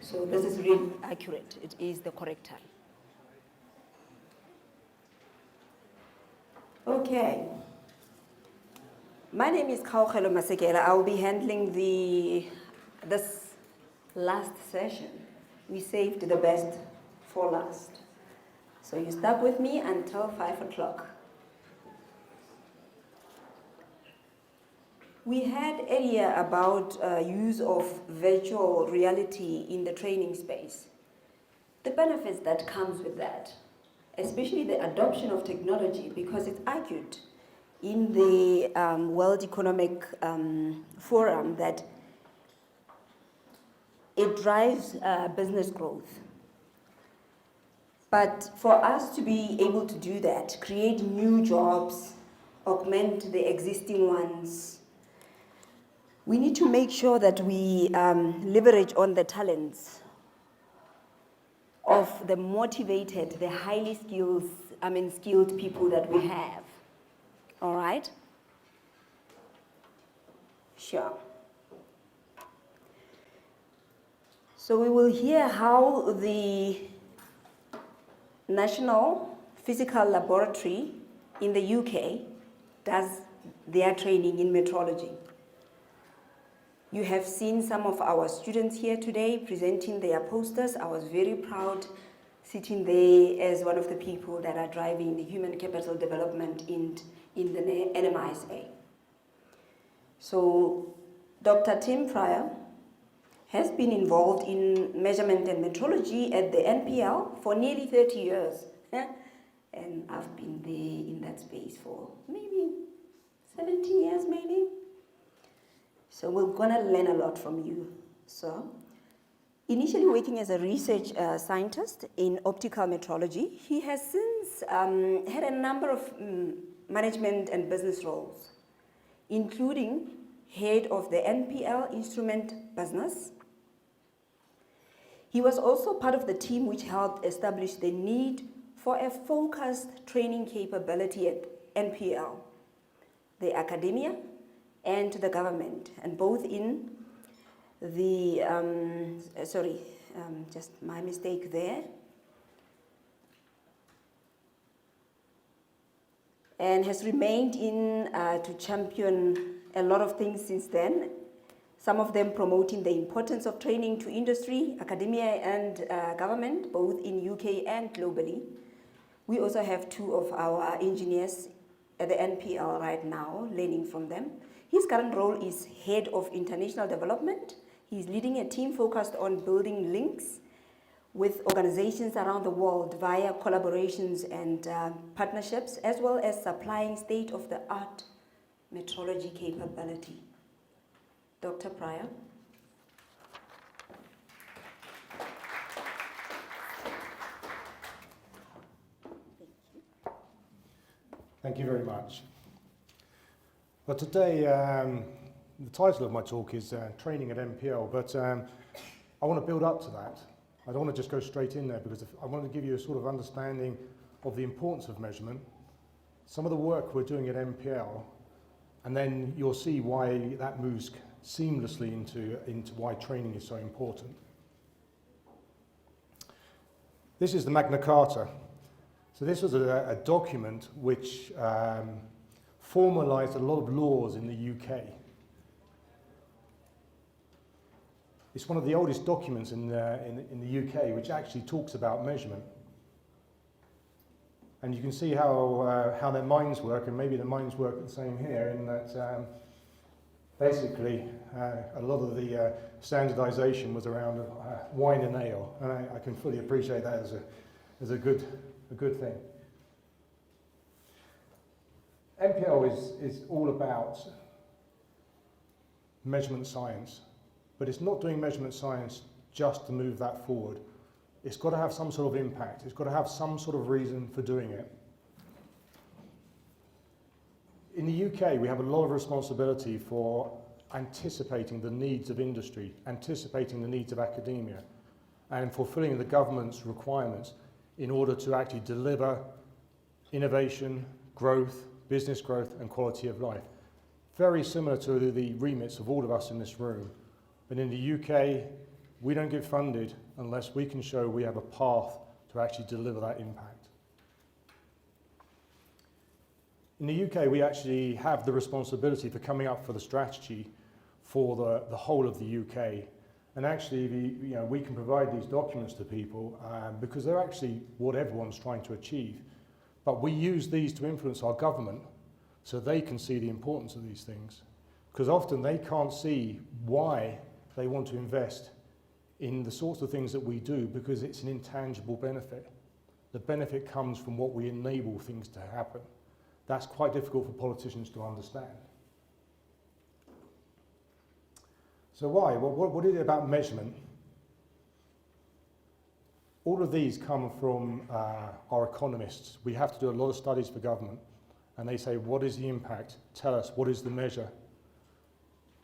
So this is really accurate. It is the correct time. Okay. My name is Kaukelo Masekela. I will be handling this last session. We saved the best for last. So you start with me until 5 o'clock. We had earlier about use of virtual reality in the training space. The benefits that comes with that, especially the adoption of technology, because it's argued in the World Economic Forum that it drives business growth. But for us to be able to do that, create new jobs, augment the existing ones, we need to make sure that we leverage on the talents of the motivated, the highly skilled people that we have. All right? Sure. So we will hear how the National Physical Laboratory in the UK does their training in metrology. You have seen some of our students here today presenting their posters. I was very proud sitting there as one of the people that are driving the human capital development in the NMISA. So Dr. Tim Pryor has been involved in measurement and metrology at the NPL for nearly 30 years. And I've been there in that space for maybe 17 years, maybe. So we're gonna learn a lot from you, sir. Initially working as a research scientist in optical metrology, he has since had a number of management and business roles, including head of the NPL instrument business. He was also part of the team which helped establish the need for a focused training capability at NPL, the academia, and the government, and both in the, just my mistake there. And has remained in to champion a lot of things since then, some of them promoting the importance of training to industry, academia, and government, both in UK and globally. We also have two of our engineers at the NPL right now, learning from them. His current role is Head of International Development. He's leading a team focused on building links with organizations around the world via collaborations and partnerships, as well as supplying state-of-the-art metrology capability. Dr. Pryor. Thank you very much. Well, today, the title of my talk is Training at NPL, but I want to build up to that. I don't want to just go straight in there because I want to give you a sort of understanding of the importance of measurement, some of the work we're doing at NPL, and then you'll see why that moves seamlessly into why training is so important. This is the Magna Carta. So this was a document which formalised a lot of laws in the UK. It's one of the oldest documents in the UK which actually talks about measurement. And you can see how their minds work, and maybe the minds work the same here, in that basically a lot of the standardisation was around wine and ale, and I can fully appreciate that as a good thing. NPL is all about measurement science, but it's not doing measurement science just to move that forward. It's got to have some sort of impact. It's got to have some sort of reason for doing it. In the UK, we have a lot of responsibility for anticipating the needs of industry, anticipating the needs of academia, and fulfilling the government's requirements in order to actually deliver innovation, growth, business growth, and quality of life. Very similar to the remits of all of us in this room. But in the UK, we don't get funded unless we can show we have a path to actually deliver that impact. In the UK, we actually have the responsibility for coming up for the strategy for the whole of the UK. And actually, we can provide these documents to people because they're actually what everyone's trying to achieve. But we use these to influence our government so they can see the importance of these things. Because often they can't see why they want to invest in the sorts of things that we do because it's an intangible benefit. The benefit comes from what we enable things to happen. That's quite difficult for politicians to understand. So why? Well, what is it about measurement? All of these come from our economists. We have to do a lot of studies for government, and they say, what is the impact? Tell us, what is the measure?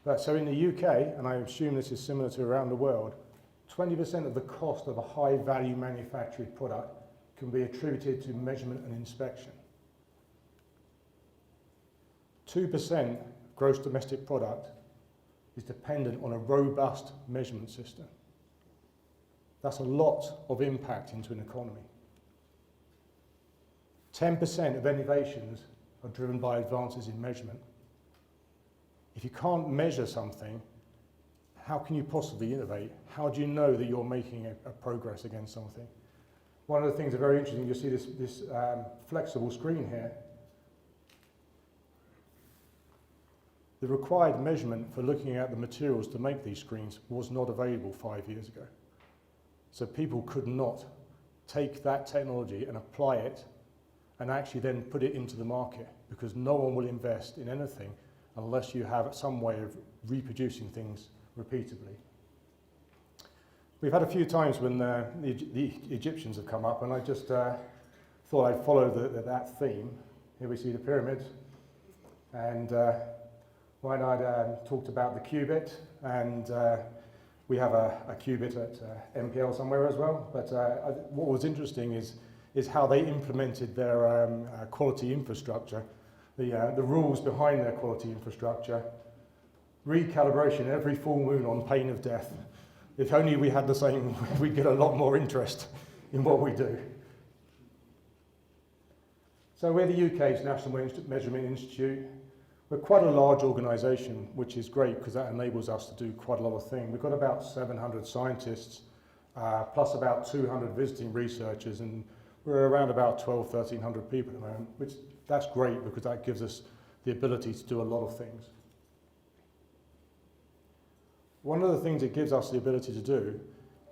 But so in the UK, and I assume this is similar to around the world, 20% of the cost of a high-value manufactured product can be attributed to measurement and inspection. 2% gross domestic product is dependent on a robust measurement system. That's a lot of impact into an economy. 10% of innovations are driven by advances in measurement. If you can't measure something, how can you possibly innovate? How do you know that you're making a progress against something? One of the things that are very interesting, you'll see this flexible screen here. The required measurement for looking at the materials to make these screens was not available 5 years ago. So people could not take that technology and apply it and actually then put it into the market because no one will invest in anything unless you have some way of reproducing things repeatedly. We've had a few times when the Egyptians have come up, and I just thought I'd follow that theme. Here we see the pyramids, and Ryan and I talked about the qubit, and we have a qubit at MPL somewhere as well. But what was interesting is how they implemented their quality infrastructure, the rules behind their quality infrastructure, recalibration every full moon on pain of death. If only we had the same, we'd get a lot more interest in what we do. So we're the UK's National Measurement Institute. We're quite a large organisation, which is great because that enables us to do quite a lot of things. We've got about 700 scientists, plus about 200 visiting researchers, and we're around about 1,300 people at the moment, which that's great because that gives us the ability to do a lot of things. One of the things it gives us the ability to do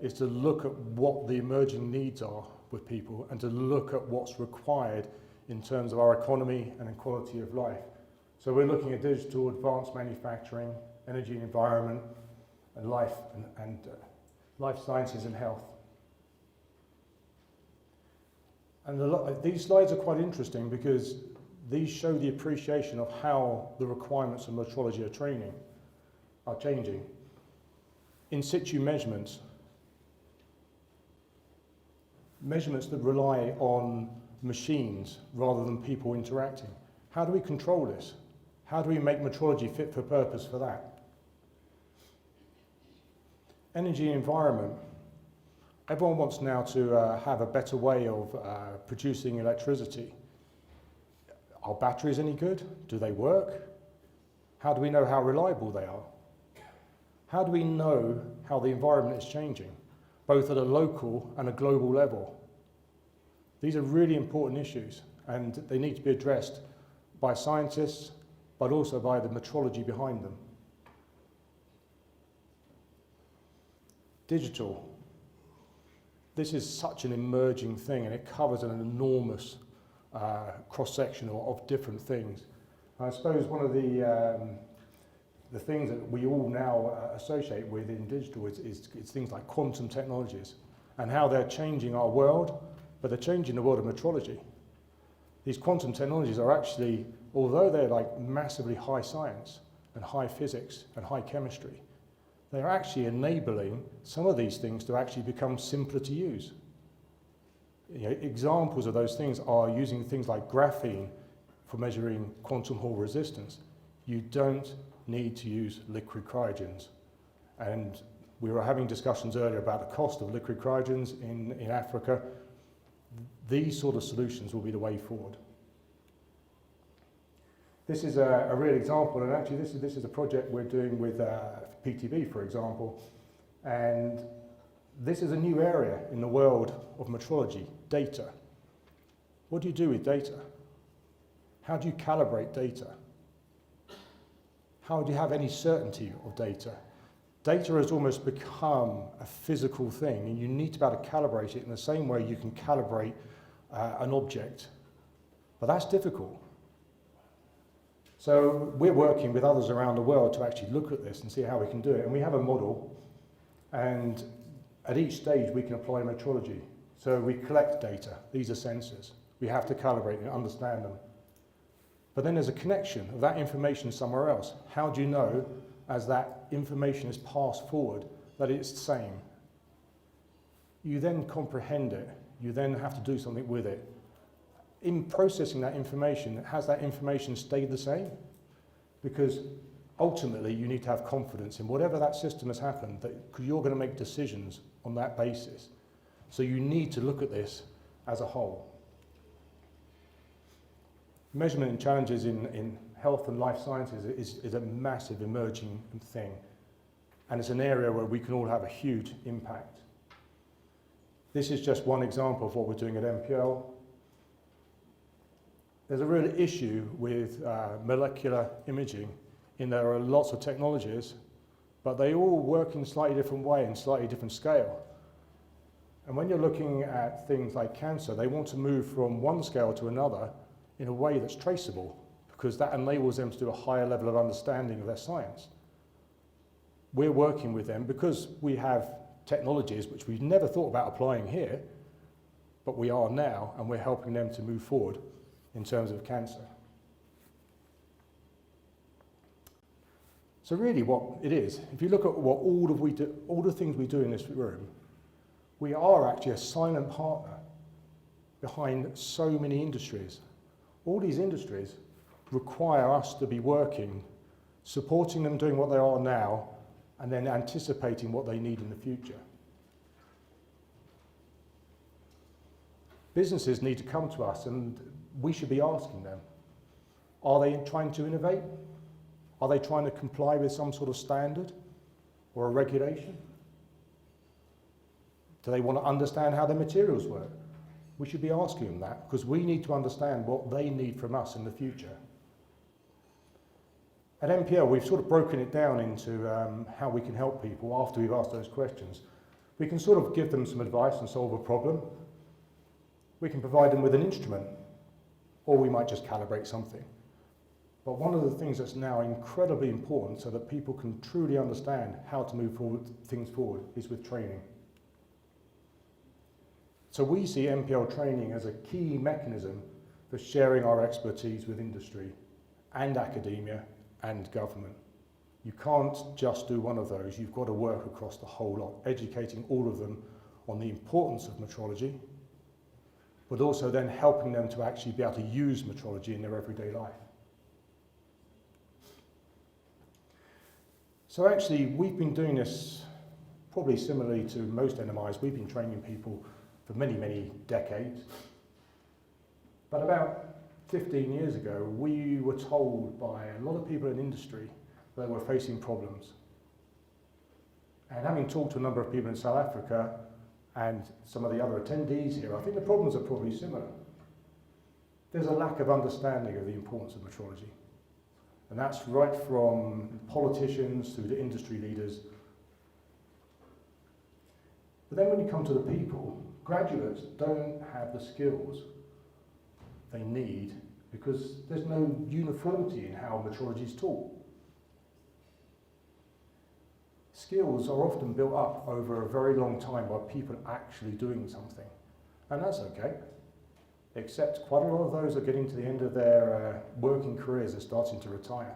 is to look at what the emerging needs are with people and to look at what's required in terms of our economy and in quality of life. So we're looking at digital, advanced manufacturing, energy and environment, and life sciences and health. And these slides are quite interesting because these show the appreciation of how the requirements of metrology are changing. In situ measurements that rely on machines rather than people interacting. How do we control this? How do we make metrology fit for purpose for that? Energy and environment. Everyone wants now to have a better way of producing electricity. Are batteries any good? Do they work? How do we know how reliable they are? How do we know how the environment is changing, both at a local and a global level? These are really important issues, and they need to be addressed by scientists, but also by the metrology behind them. Digital. This is such an emerging thing, and it covers an enormous cross-section of different things. I suppose one of the things that we all now associate with in digital is things like quantum technologies and how they're changing our world, but they're changing the world of metrology. These quantum technologies are actually, although they're like massively high science and high physics and high chemistry, they're actually enabling some of these things to actually become simpler to use. Examples of those things are using things like graphene for measuring quantum Hall resistance. You don't need to use liquid cryogens. And We were having discussions earlier about the cost of liquid cryogens in Africa. These sort of solutions will be the way forward. This is a real example, and actually this is a project we're doing with PTB, for example, and this is a new area in the world of metrology, data. What do you do with data? How do you calibrate data? How do you have any certainty of data? Data has almost become a physical thing, and you need to be able to calibrate it in the same way you can calibrate an object. But that's difficult. So we're working with others around the world to actually look at this and see how we can do it. And we have a model, and at each stage we can apply metrology. So we collect data. These are sensors. We have to calibrate and understand them. But then there's a connection of that information somewhere else. How do you know, as that information is passed forward, that it's the same? You then comprehend it. You then have to do something with it. In processing that information, has that information stayed the same? Because ultimately you need to have confidence in whatever that system has happened, that you're going to make decisions on that basis. So you need to look at this as a whole. Measurement and challenges in health and life sciences is a massive emerging thing, and it's an area where we can all have a huge impact. This is just one example of what we're doing at MPL. There's a real issue with molecular imaging in there are lots of technologies, but they all work in a slightly different way and slightly different scale. And when you're looking at things like cancer, they want to move from one scale to another in a way that's traceable, because that enables them to do a higher level of understanding of their science. We're working with them because we have technologies which we've never thought about applying here, but we are now, and we're helping them to move forward in terms of cancer. So really what it is, if you look at what all the things we do in this room, we are actually a silent partner behind so many industries. All these industries require us to be working, supporting them doing what they are now, and then anticipating what they need in the future. Businesses need to come to us, and we should be asking them, are they trying to innovate? Are they trying to comply with some sort of standard or a regulation? Do they want to understand how their materials work? We should be asking them that, because we need to understand what they need from us in the future. At MPL, we've sort of broken it down into how we can help people after we've asked those questions. We can sort of give them some advice and solve a problem. We can provide them with an instrument, or we might just calibrate something. But one of the things that's now incredibly important so that people can truly understand how to move things forward is with training. So we see MPL training as a key mechanism for sharing our expertise with industry and academia and government. You can't just do one of those, you've got to work across the whole lot, educating all of them on the importance of metrology, but also then helping them to actually be able to use metrology in their everyday life. So actually, we've been doing this probably similarly to most NMIs. We've been training people for many, many decades. But about 15 years ago, we were told by a lot of people in industry that they were facing problems. And having talked to a number of people in South Africa and some of the other attendees here, I think the problems are probably similar. There's a lack of understanding of the importance of metrology. And that's right from politicians through to industry leaders. But then when you come to the people, graduates don't have the skills they need because there's no uniformity in how metrology is taught. Skills are often built up over a very long time by people actually doing something. And that's okay, except quite a lot of those are getting to the end of their working careers and starting to retire.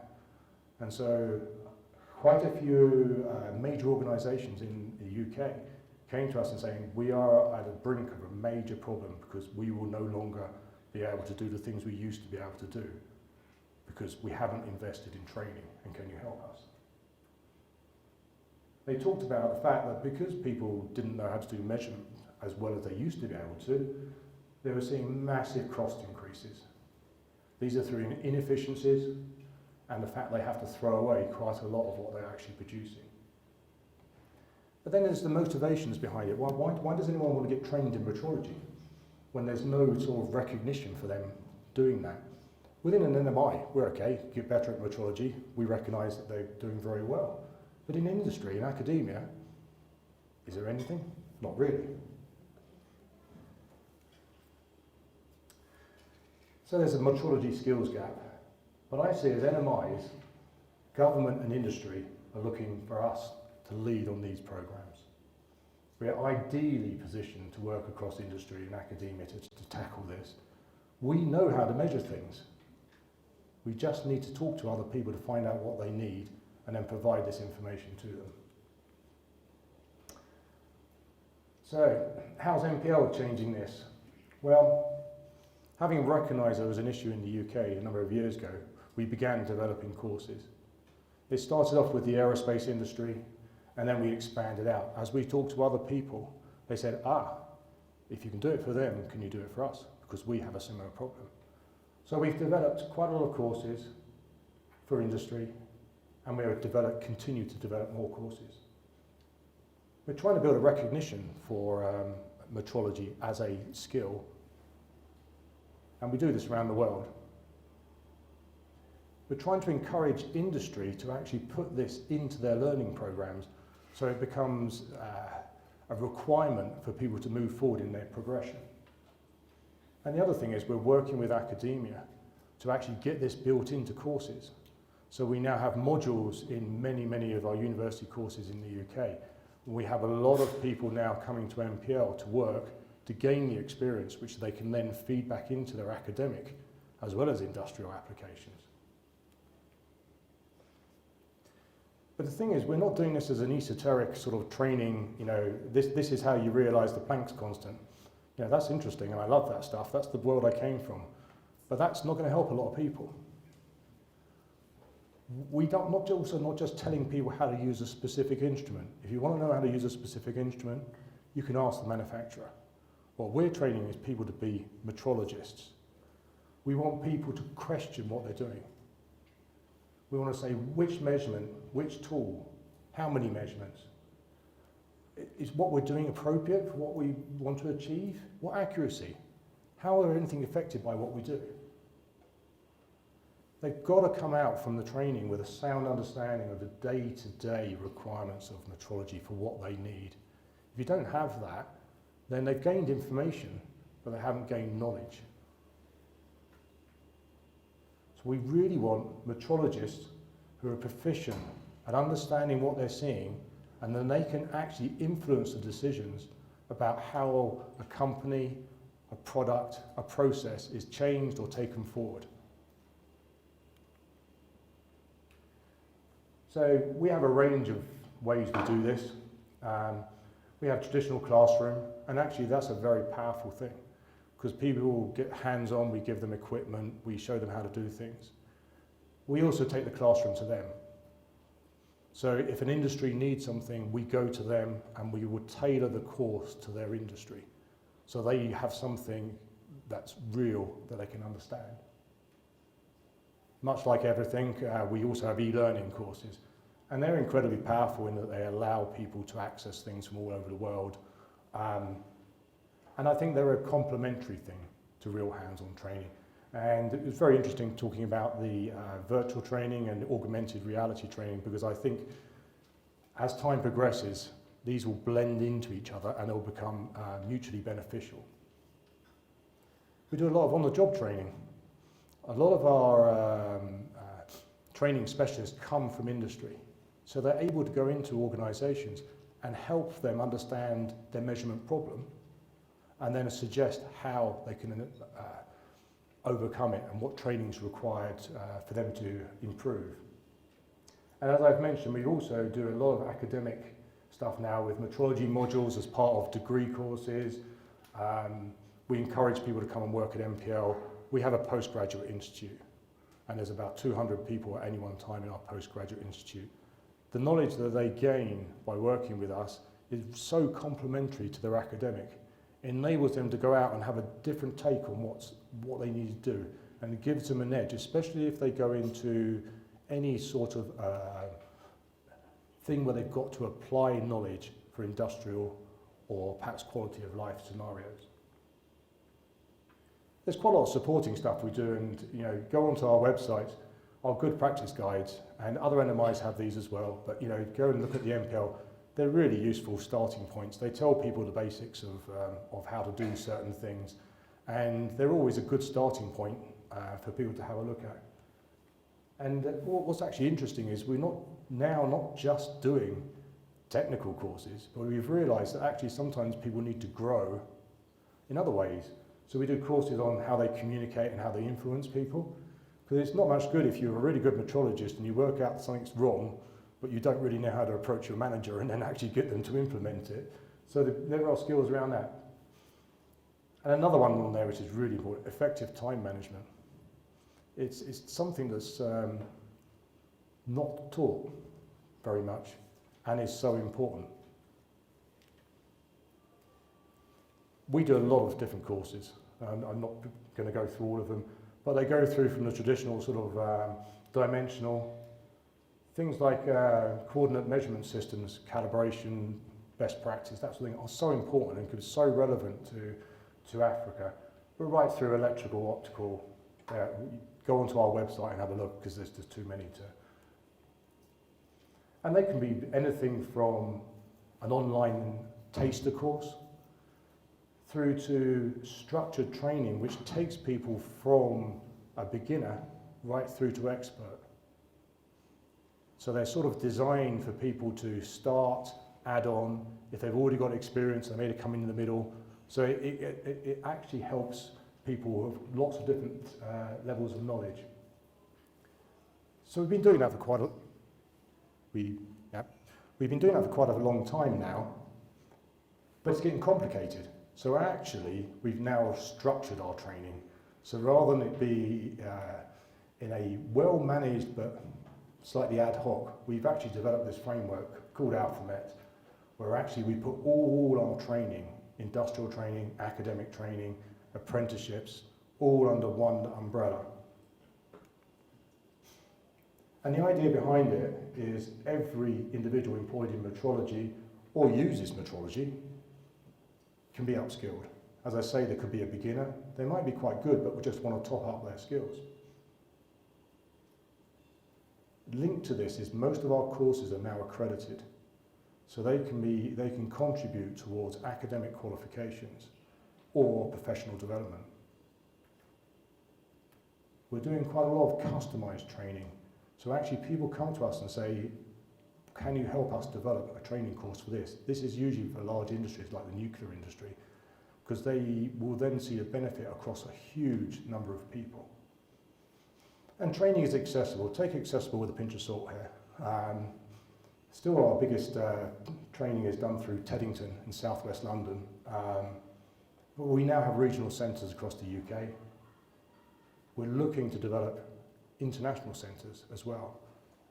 And so quite a few major organisations in the UK came to us and saying, we are at the brink of a major problem because we will no longer be able to do the things we used to be able to do because we haven't invested in training, and can you help us? they talked about the fact that because people didn't know how to do measurement as well as they used to be able to, they were seeing massive cost increases. These are through inefficiencies and the fact they have to throw away quite a lot of what they're actually producing. But then there's the motivations behind it. Why does anyone want to get trained in metrology when there's no sort of recognition for them doing that? Within an NMI, we're okay, get better at metrology, we recognise that they're doing very well. But in industry, in academia, is there anything? Not really. So there's a metrology skills gap. What I see as NMIs, government and industry are looking for us to lead on these programs. We are ideally positioned to work across industry and academia to tackle this. We know how to measure things. We just need to talk to other people to find out what they need and then provide this information to them. So, how's MPL changing this? Well, having recognised there was an issue in the UK a number of years ago, we began developing courses. It started off with the aerospace industry, and then we expanded out. As we talked to other people, they said, if you can do it for them, can you do it for us? Because we have a similar problem. So we've developed quite a lot of courses for industry, and we have continue to develop more courses. We're trying to build a recognition for metrology as a skill, and we do this around the world. We're trying to encourage industry to actually put this into their learning programs so it becomes a requirement for people to move forward in their progression. And the other thing is we're working with academia to actually get this built into courses. So we now have modules in many of our university courses in the UK. We have a lot of people now coming to MPL to work to gain the experience which they can then feed back into their academic as well as industrial applications. But the thing is, we're not doing this as an esoteric sort of training, this is how you realise the Planck's constant. That's interesting and I love that stuff, that's the world I came from. But that's not going to help a lot of people. We don't, not just telling people how to use a specific instrument. If you want to know how to use a specific instrument, you can ask the manufacturer. What we're training is people to be metrologists. We want people to question what they're doing. We want to say which measurement, which tool, how many measurements. Is what we're doing appropriate for what we want to achieve? What accuracy? How are anything affected by what we do? They've got to come out from the training with a sound understanding of the day-to-day requirements of metrology for what they need. If you don't have that, then they've gained information, but they haven't gained knowledge. So we really want metrologists who are proficient at understanding what they're seeing, and then they can actually influence the decisions about how a company, a product, a process is changed or taken forward. So we have a range of ways we do this. We have traditional classroom, and actually that's a very powerful thing because people get hands-on, we give them equipment, we show them how to do things. We also take the classroom to them. So if an industry needs something, we go to them and we would tailor the course to their industry. So they have something that's real that they can understand. Much like everything, we also have e-learning courses. And they're incredibly powerful in that they allow people to access things from all over the world. And I think they're a complementary thing to real hands-on training. And it was very interesting talking about the virtual training and augmented reality training, because I think as time progresses, these will blend into each other and they'll become mutually beneficial. We do a lot of on-the-job training. A lot of our training specialists come from industry, so they're able to go into organisations and help them understand their measurement problem and then suggest how they can overcome it and what training is required for them to improve. And as I've mentioned, we also do a lot of academic stuff now with metrology modules as part of degree courses. We encourage people to come and work at MPL. We have a postgraduate institute, and there's about 200 people at any one time in our postgraduate institute. the knowledge that they gain by working with us is so complementary to their academic. It enables them to go out and have a different take on what they need to do, and it gives them an edge, especially if they go into any sort of thing where they've got to apply knowledge for industrial or perhaps quality of life scenarios. There's quite a lot of supporting stuff we do, and go onto our website, our good practice guides, and other NMIs have these as well, but go and look at the MPL. They're really useful starting points. They tell people the basics of how to do certain things, and they're always a good starting point for people to have a look at. And what's actually interesting is we're not just doing technical courses, but we've realised that actually sometimes people need to grow in other ways. So we do courses on how they communicate and how they influence people, because it's not much good if you're a really good metrologist and you work out something's wrong, but you don't really know how to approach your manager and then actually get them to implement it. So there are skills around that. And another one on there which is really important, effective time management. It's something that's not taught very much and is so important. We do a lot of different courses. I'm not going to go through all of them, but they go through from the traditional sort of dimensional, things like coordinate measurement systems, calibration, best practice, that sort of thing are so important and could be so relevant to Africa. But right through electrical, optical, go onto our website and have a look, because there's just too many to. And they can be anything from an online taster course through to structured training, which takes people from a beginner right through to expert. So they're sort of designed for people to start, add on. If they've already got experience, they may come in the middle. So it actually helps people with lots of different levels of knowledge. So we've been doing that for quite a long time now, but it's getting complicated. So actually, we've now structured our training. So rather than it be in a well-managed but slightly ad hoc, we've actually developed this framework called AlphaMet, where actually we put all our training, industrial training, academic training, apprenticeships, all under one umbrella. And the idea behind it is every individual employed in metrology or uses metrology can be upskilled. As I say, there could be a beginner. They might be quite good, but we just want to top up their skills. Linked to this is most of our courses are now accredited. So they can contribute towards academic qualifications or professional development. We're doing quite a lot of customized training. So actually people come to us and say, can you help us develop a training course for this? This is usually for large industries like the nuclear industry, because they will then see a benefit across a huge number of people. And training is accessible. Take accessible with a pinch of salt here. Still our biggest training is done through Teddington in southwest London. But we now have regional centres across the UK. We're looking to develop international centres as well.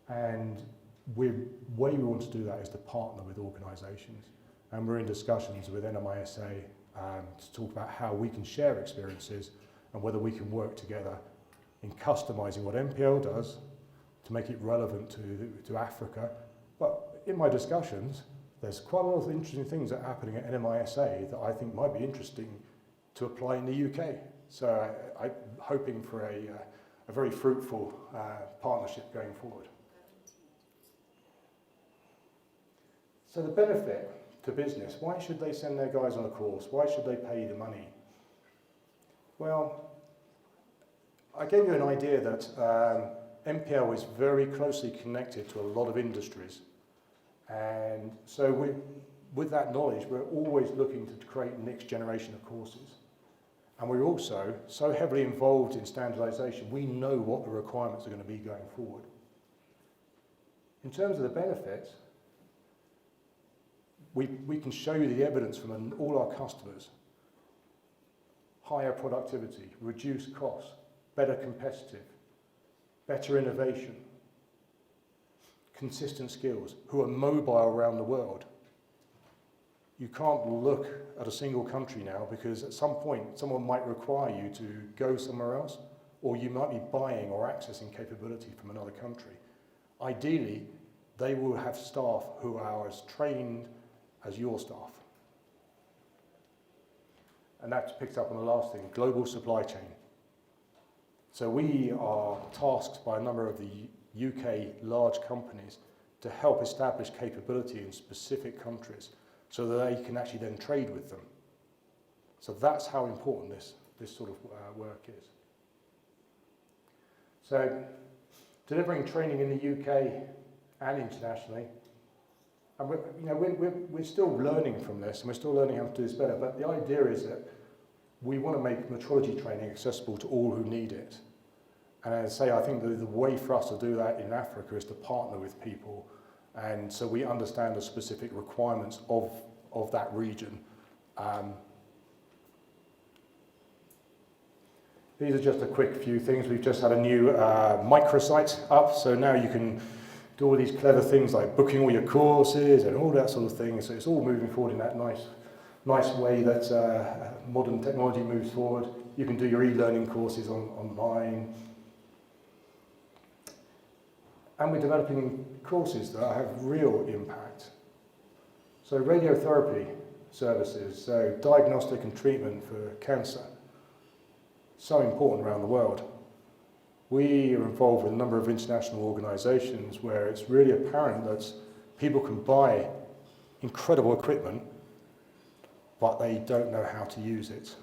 And the way we want to do that is to partner with organisations. And we're in discussions with NMISA to talk about how we can share experiences and whether we can work together in customising what MPL does to make it relevant to Africa. But in my discussions, there's quite a lot of interesting things that are happening at NMISA that I think might be interesting to apply in the UK. So I'm hoping for a very fruitful partnership going forward. So the benefit to business, why should they send their guys on a course? Why should they pay the money? Well, I gave you an idea that MPL is very closely connected to a lot of industries. And so with that knowledge, we're always looking to create the next generation of courses. And we're also so heavily involved in standardization, we know what the requirements are going to be going forward. In terms of the benefits, we can show you the evidence from all our customers. Higher productivity, reduced costs, better competitive, better innovation, consistent skills, who are mobile around the world. You can't look at a single country now because at some point someone might require you to go somewhere else, or you might be buying or accessing capability from another country. Ideally, they will have staff who are as trained as your staff. And that picks up on the last thing, global supply chain. So we are tasked by a number of the UK large companies to help establish capability in specific countries so that they can actually then trade with them. So that's how important this sort of work is. So delivering training in the UK and internationally, and we're still learning from this, and we're still learning how to do this better, but the idea is that we want to make metrology training accessible to all who need it. And as I say, I think the way for us to do that in Africa is to partner with people, and so we understand the specific requirements of that region. These are just a quick few things. We've just had a new microsite up, so now you can do all these clever things like booking all your courses and all that sort of thing. So it's all moving forward in that nice way that modern technology moves forward. You can do your e-learning courses online. And we're developing courses that have real impact. So radiotherapy services, so diagnostic and treatment for cancer, so important around the world. We are involved with a number of international organisations where it's really apparent that people can buy incredible equipment, but they don't know how to use it.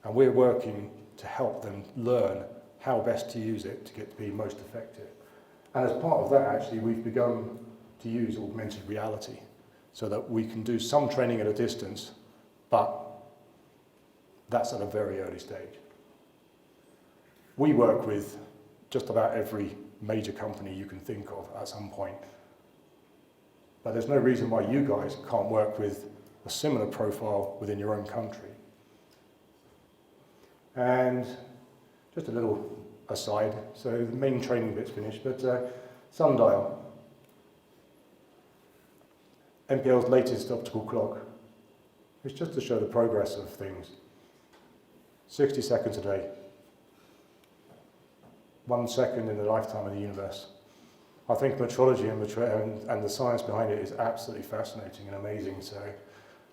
And we're working to help them learn how best to use it to get to be most effective. And as part of that, actually, we've begun to use augmented reality so that we can do some training at a distance, but that's at a very early stage. We work with just about every major company you can think of at some point. But there's no reason why you guys can't work with a similar profile within your own country. And just a little aside, so the main training bit's finished, but Sundial, NPL's latest optical clock. It's just to show the progress of things. 60 seconds a day. 1 second in the lifetime of the universe. I think metrology and the science behind it is absolutely fascinating and amazing, so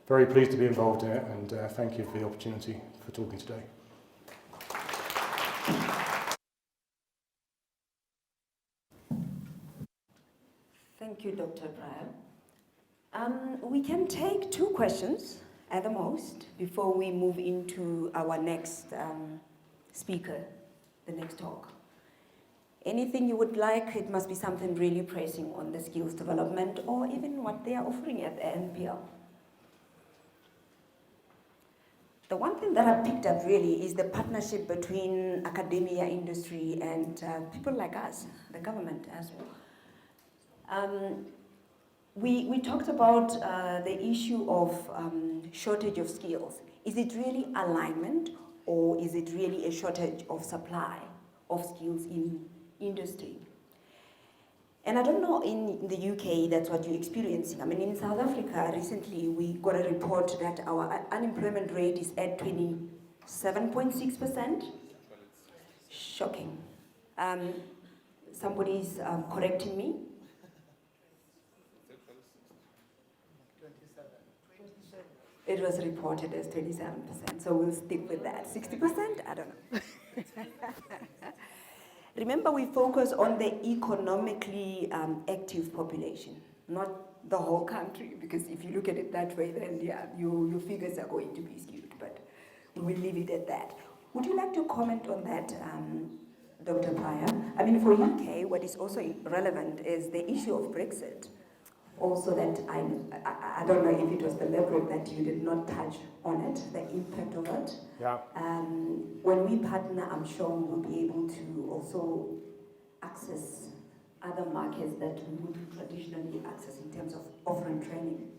very pleased to be involved in it, and thank you for the opportunity for talking today. Thank you, Dr. Pryor. We can take 2 questions at the most before we move into our next speaker, the next talk. Anything you would like, it must be something really pressing on the skills development or even what they are offering at the NPL. The one thing that I picked up really is the partnership between academia, industry, and people like us, the government as well. We talked about the issue of shortage of skills. Is it really alignment, or is it really a shortage of supply of skills in industry? And I don't know in the UK that's what you're experiencing. I mean, in South Africa recently we got a report that our unemployment rate is at 27.6%. Shocking. Somebody's correcting me. 27. It was reported as 27%, so we'll stick with that. 60%? I don't know. Remember, we focus on the economically active population, not the whole country, because if you look at it that way, then yeah, your figures are going to be skewed, but we will leave it at that. Would you like to comment on that, Dr. Pryor? I mean, for UK, what is also relevant is the issue of Brexit. Also that, I don't know if it was the level that you did not touch on it, the impact of it. Yeah. When we partner, I'm sure we'll be able to also access other markets that we wouldn't traditionally access in terms of offering training.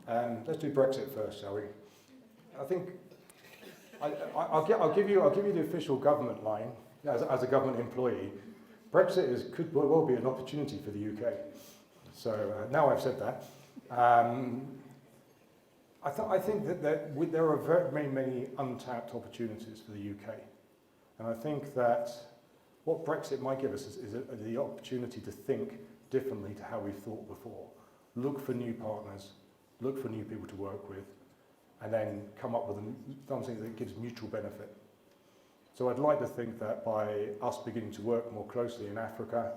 Let's do Brexit first, shall we? I think I'll give you the official government line as a government employee. Brexit could well be an opportunity for the UK. So now I've said that, I think that there are very many untapped opportunities for the UK. And I think that what Brexit might give us is the opportunity to think differently to how we've thought before. Look for new partners, look for new people to work with, and then come up with something that gives mutual benefit. So I'd like to think that by us beginning to work more closely in Africa,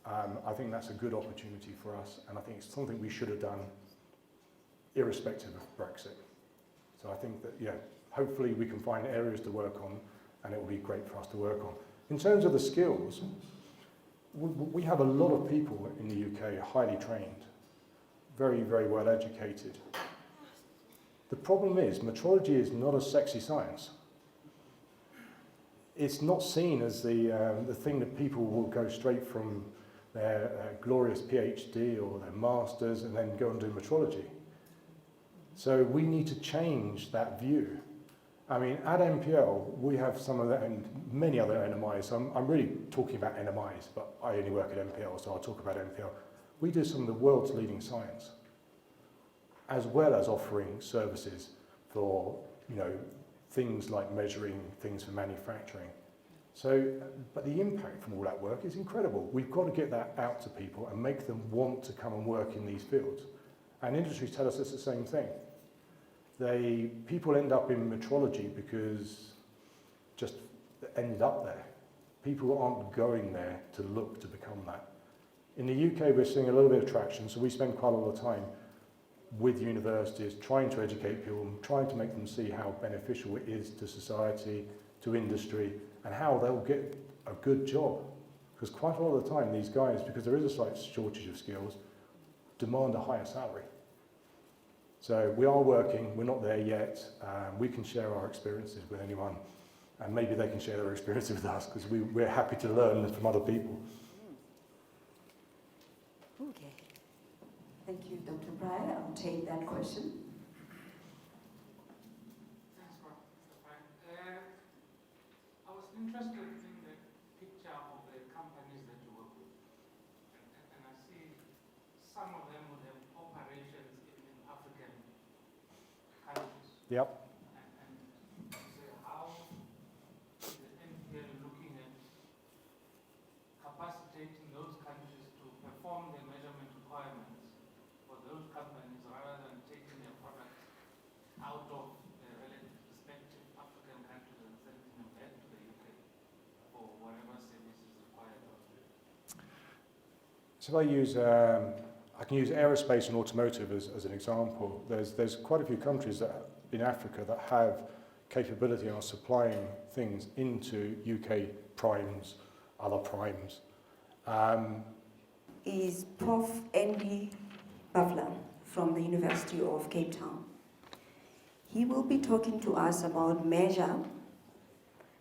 I think that's a good opportunity for us, and I think it's something we should have done irrespective of Brexit. So I think that, yeah, hopefully we can find areas to work on, and it will be great for us to work on. In terms of the skills, we have a lot of people in the UK highly trained, very, very well educated. The problem is, metrology is not a sexy science. It's not seen as the thing that people will go straight from their glorious PhD or their masters and then go and do metrology. So we need to change that view. I mean, at MPL, we have some of that and many other NMIs. I'm really talking about NMIs, but I only work at MPL, so I'll talk about MPL. We do some of the world's leading science, as well as offering services for, you know, things like measuring things for manufacturing. So, but the impact from all that work is incredible. We've got to get that out to people and make them want to come and work in these fields. And industries tell us it's the same thing. People end up in metrology because just ended up there. People aren't going there to look to become that. In the UK, we're seeing a little bit of traction, so we spend quite a lot of time with universities, trying to educate people, trying to make them see how beneficial it is to society, to industry, and how they'll get a good job. Because quite a lot of the time, these guys, because there is a slight shortage of skills, demand a higher salary. So we are working, we're not there yet. We can share our experiences with anyone, and maybe they can share their experiences with us, because we're happy to learn from other people. Okay. Thank you, Dr. Pryor. I'll take that question. Thanks, Mr. Pryor. I was interested in the picture of the companies that you work with. And I see some of them would have operations in African countries. Yep. And so how is the NPL looking at capacitating those countries to perform the measurement requirements for those companies rather than taking their products out of the respective African countries and sending them back to the UK for whatever services required of them? So I can use aerospace and automotive as an example. There's quite a few countries in Africa that have capability and are supplying things into UK primes, other primes. Is Prof. Andy Bavler from the University of Cape Town. He will be talking to us about measure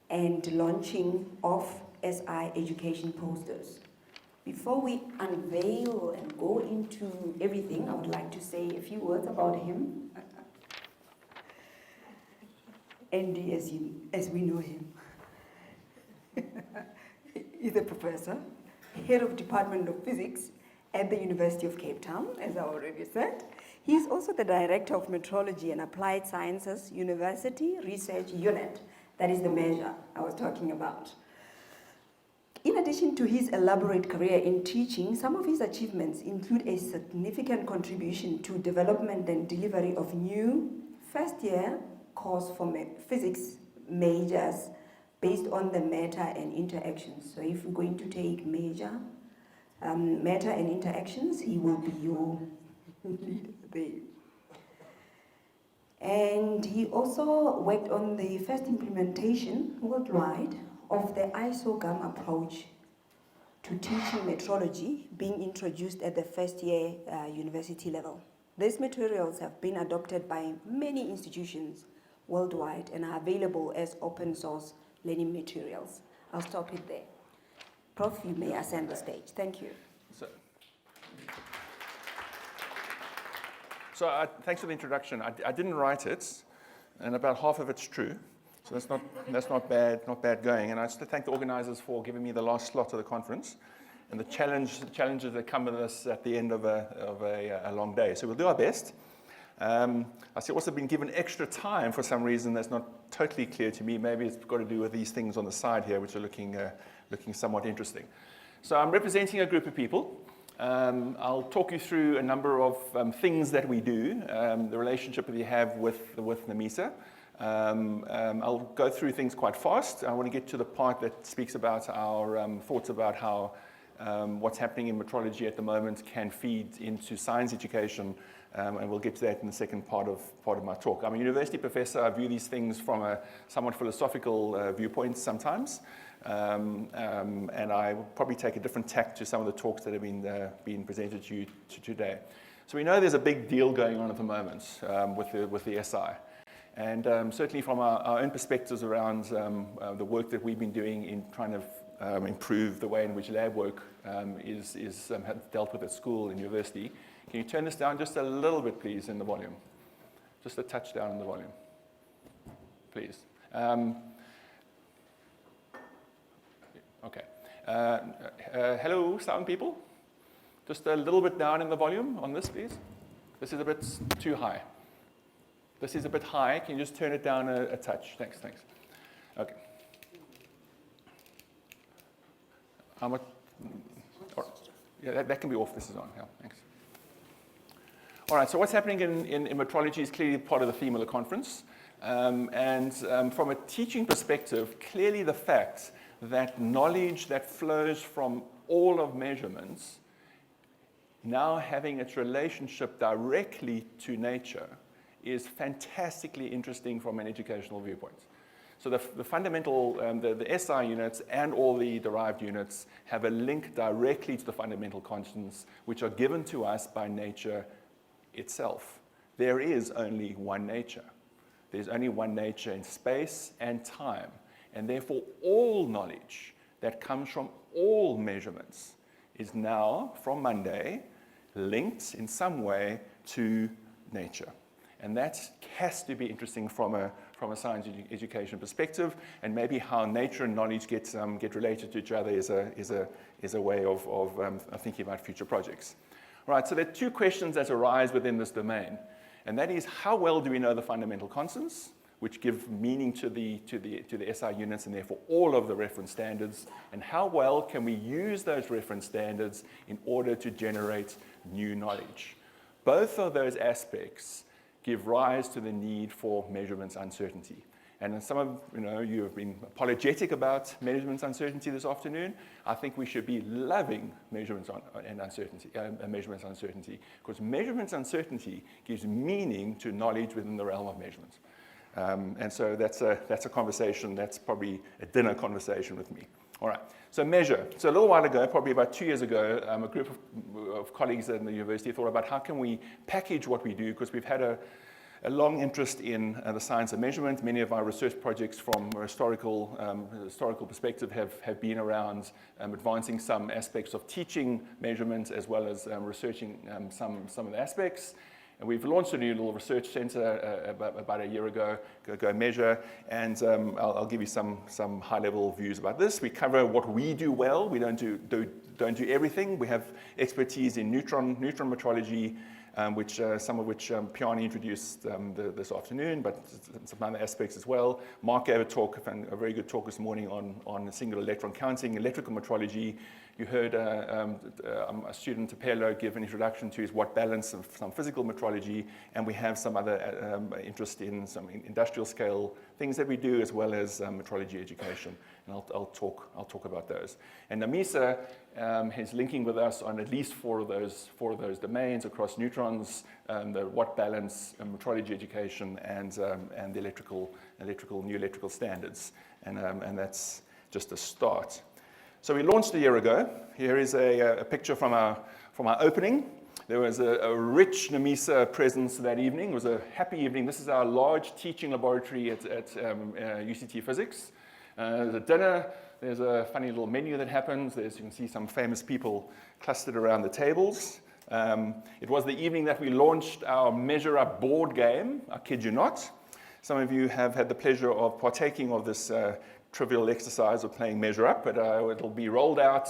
and launching of SI education posters. Before we unveil and go into everything, I would like to say a few words about him. Andy, as we know him, is a professor, head of Department of Physics at the University of Cape Town, as I already said. He is also the Director of Metrology and Applied Sciences University Research Unit. That is the measure I was talking about. In addition to his elaborate career in teaching, some of his achievements include a significant contribution to development and delivery of new first-year course for physics majors based on the matter and interactions. So if we're going to take matter and interactions, he will be your leader there. And he also worked on the first implementation worldwide of the ISO-GAM approach to teaching metrology being introduced at the first year university level. These materials have been adopted by many institutions worldwide and are available as open source learning materials. I'll stop it there. Prof, you may ascend the stage. Thank you. So thanks for the introduction. I didn't write it, and about half of it's true. So that's not bad going. And I just thank the organisers for giving me the last slot of the conference and the challenges that come with us at the end of a long day. So we'll do our best. I see also been given extra time for some reason that's not totally clear to me. Maybe it's got to do with these things on the side here, which are looking somewhat interesting. So I'm representing a group of people. I'll talk you through a number of things that we do, the relationship that we have with NAMISA. I'll go through things quite fast. I want to get to the part that speaks about our thoughts about how what's happening in metrology at the moment can feed into science education, and we'll get to that in the second part of my talk. I'm a university professor. I view these things from a somewhat philosophical viewpoint sometimes, and I will probably take a different tack to some of the talks that have been presented to you today. So we know there's a big deal going on at the moment with the SI. And certainly from our own perspectives around the work that we've been doing in trying to improve the way in which lab work is dealt with at school and university. Can you turn this down just a little bit, please, in the volume? Just a touch down in the volume, please. Okay. Hello, sound people? Just a little bit down in the volume on this, please. This is a bit too high. This is a bit high. Can you just turn it down a touch? Thanks. Okay. Yeah, that can be off. This is on. Yeah, thanks. All right, so what's happening in metrology is clearly part of the theme of the conference. From a teaching perspective, clearly the fact that knowledge that flows from all of measurements now having its relationship directly to nature is fantastically interesting from an educational viewpoint. So the fundamental, the SI units and all the derived units have a link directly to the fundamental constants which are given to us by nature itself. There is only one nature. There's only one nature in space and time, and therefore all knowledge that comes from all measurements is now, from Monday, linked in some way to nature. And that has to be interesting from a science education perspective, and maybe how nature and knowledge get related to each other is a way of thinking about future projects. All right, so there are two questions that arise within this domain, and that is how well do we know the fundamental constants, which give meaning to the SI units and therefore all of the reference standards, and how well can we use those reference standards in order to generate new knowledge. Both of those aspects give rise to the need for measurements uncertainty. And some of you have been apologetic about measurements uncertainty this afternoon. I think we should be loving measurements uncertainty, because measurements uncertainty gives meaning to knowledge within the realm of measurements. And so that's a conversation, that's probably a dinner conversation with me. All right, so measure. So a little while ago, probably about 2 years ago, a group of colleagues at the university thought about how can we package what we do, because we've had a long interest in the science of measurement. Many of our research projects from a historical perspective have been around advancing some aspects of teaching measurement as well as researching some of the aspects. And we've launched a new little research center about a year ago, Go Measure, and I'll give you some high-level views about this. We cover what we do well. We don't do everything. We have expertise in neutron metrology, some of which Piani introduced this afternoon, but some other aspects as well. Mark gave a very good talk this morning on single electron counting, electrical metrology. You heard a student, Tapelo, give an introduction to his watt balance of some physical metrology, and we have some other interest in some industrial scale things that we do, as well as metrology education. And I'll talk about those. And NAMISA is linking with us on at least four of those domains across neutrons, the watt balance, metrology education, and the new electrical standards. And that's just a start. So we launched a year ago. Here is a picture from our opening. There was a rich NAMISA presence that evening. It was a happy evening. This is our large teaching laboratory at UCT Physics. There's a dinner. There's a funny little menu that happens. You can see some famous people clustered around the tables. It was the evening that we launched our Measure Up board game. I kid you not. Some of you have had the pleasure of partaking of this trivial exercise of playing Measure Up, but it'll be rolled out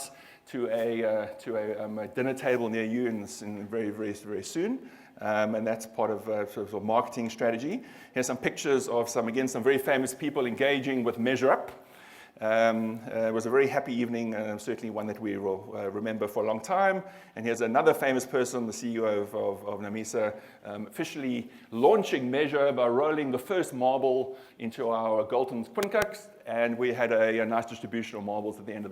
to a dinner table near you in very, very, very soon. And that's part of sort of a marketing strategy. Here's some pictures of some very famous people engaging with Measure Up. It was a very happy evening, and certainly one that we will remember for a long time. And here's another famous person, the CEO of NAMISA, officially launching Measure by rolling the first marble into our Galton's Quincux. And we had a nice distribution of marbles at the end of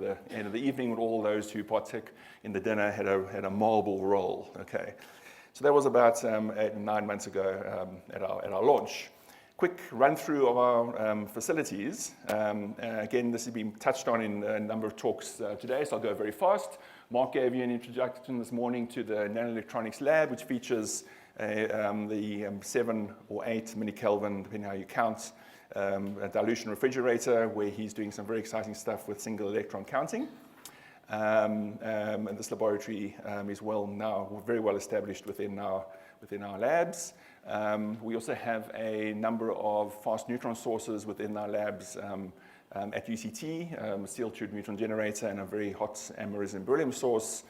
the evening, with all those who partook in the dinner had a marble roll. Okay, so that was about 9 months ago at our launch. Quick run through of our facilities. Again, this has been touched on in a number of talks today, so I'll go very fast. Mark gave you an introduction this morning to the nanoelectronics lab, which features the 7 or 8 millikelvin, depending how you count, a dilution refrigerator, where he's doing some very exciting stuff with single electron counting. And this laboratory is very well established within our labs. We also have a number of fast neutron sources within our labs at UCT, a steel-tube neutron generator and a very hot americium beryllium source,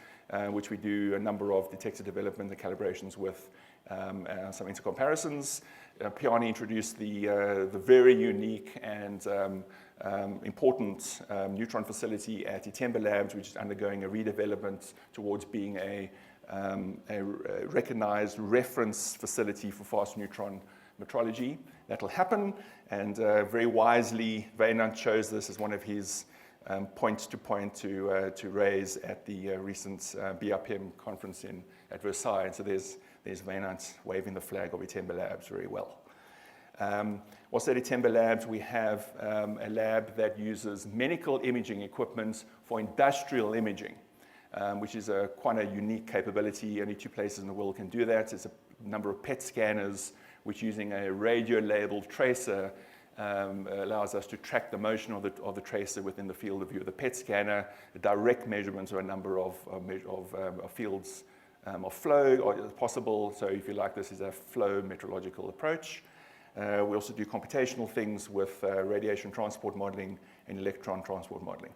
which we do a number of detector development and calibrations with, some intercomparisons. Piani introduced the very unique and important neutron facility at Itemba Labs, which is undergoing a redevelopment towards being a recognized reference facility for fast neutron metrology. That'll happen, and very wisely, Wynand chose this as one of his points to raise at the recent BRPM conference at Versailles. And so there's Wynand waving the flag of Itemba Labs very well. Also at Itemba Labs, we have a lab that uses medical imaging equipment for industrial imaging, which is quite a unique capability. Only 2 places in the world can do that. It's a number of PET scanners, which using a radio-labeled tracer allows us to track the motion of the tracer within the field of view of the PET scanner, the direct measurements of a number of fields of flow are possible. So if you like, this is a flow metrological approach. We also do computational things with radiation transport modeling and electron transport modeling.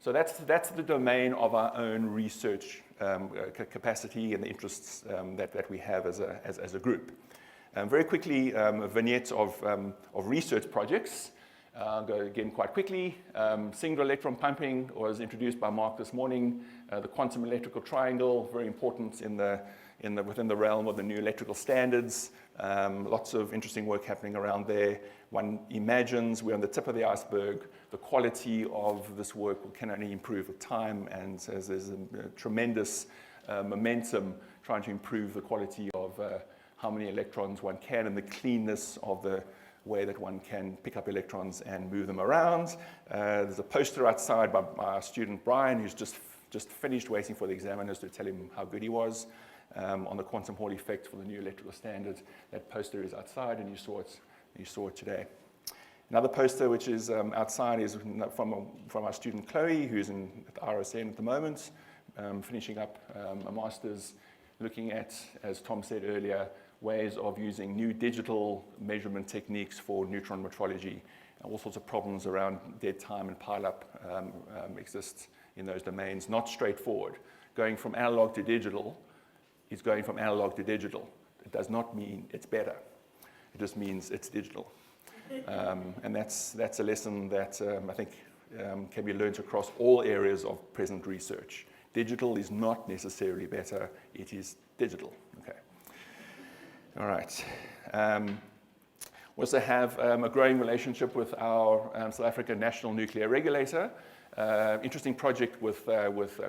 So that's the domain of our own research capacity and the interests that we have as a group. Very quickly, a vignette of research projects. I'll go again quite quickly. Single electron pumping was introduced by Mark this morning. The quantum electrical triangle, very important within the realm of the new electrical standards. Lots of interesting work happening around there. One imagines we're on the tip of the iceberg. The quality of this work can only improve with time, and there's a tremendous momentum trying to improve the quality of how many electrons one can and the cleanness of the way that one can pick up electrons and move them around. There's a poster outside by our student Brian, who's just finished waiting for the examiners to tell him how good he was on the quantum Hall effect for the new electrical standard. That poster is outside, and you saw it today. Another poster which is outside is from our student Chloe, who's at RSN at the moment, finishing up a master's, looking at, as Tom said earlier, ways of using new digital measurement techniques for neutron metrology. All sorts of problems around dead time and pileup exist in those domains. Not straightforward. Going from analog to digital is going from analog to digital. It does not mean it's better. It just means it's digital. And that's a lesson that I think can be learned across all areas of present research. Digital is not necessarily better. It is digital. Okay. All right. We also have a growing relationship with our South African National Nuclear Regulator. Interesting project with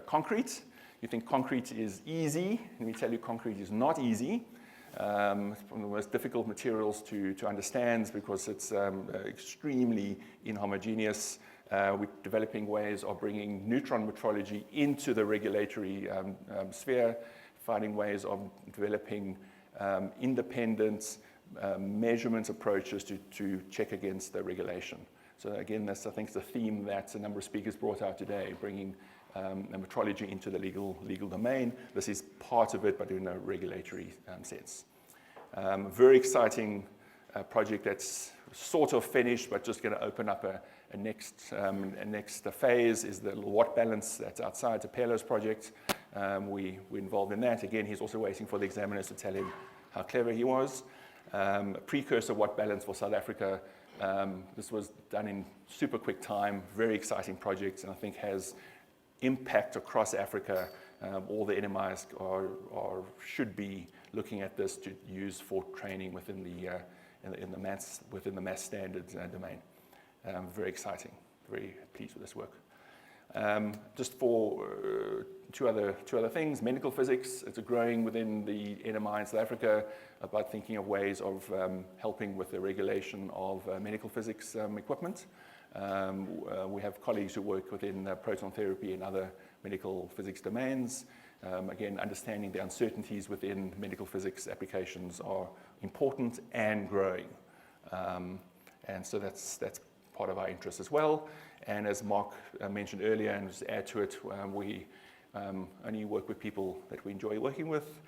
concrete. You think concrete is easy. Let me tell you, concrete is not easy. It's one of the most difficult materials to understand because it's extremely inhomogeneous. We're developing ways of bringing neutron metrology into the regulatory sphere, finding ways of developing independent measurement approaches to check against the regulation. So again, that's, I think, the theme that a number of speakers brought out today, bringing metrology into the legal domain. This is part of it, but in a regulatory sense. Very exciting project that's sort of finished, but just going to open up a next phase is the watt balance that's outside Tapelo's project. We're involved in that. Again, he's also waiting for the examiners to tell him how clever he was. A precursor watt balance for South Africa. This was done in super quick time, very exciting project, and I think has impact across Africa. All the NMIs should be looking at this to use for training within the mass standards domain. Very exciting. Very pleased with this work. Just for two other things, medical physics. It's growing within the NMI in South Africa about thinking of ways of helping with the regulation of medical physics equipment. We have colleagues who work within proton therapy and other medical physics domains. Again, understanding the uncertainties within medical physics applications are important and growing. And so that's part of our interest as well. And as Mark mentioned earlier, and just to add to it, we only work with people that we enjoy working with.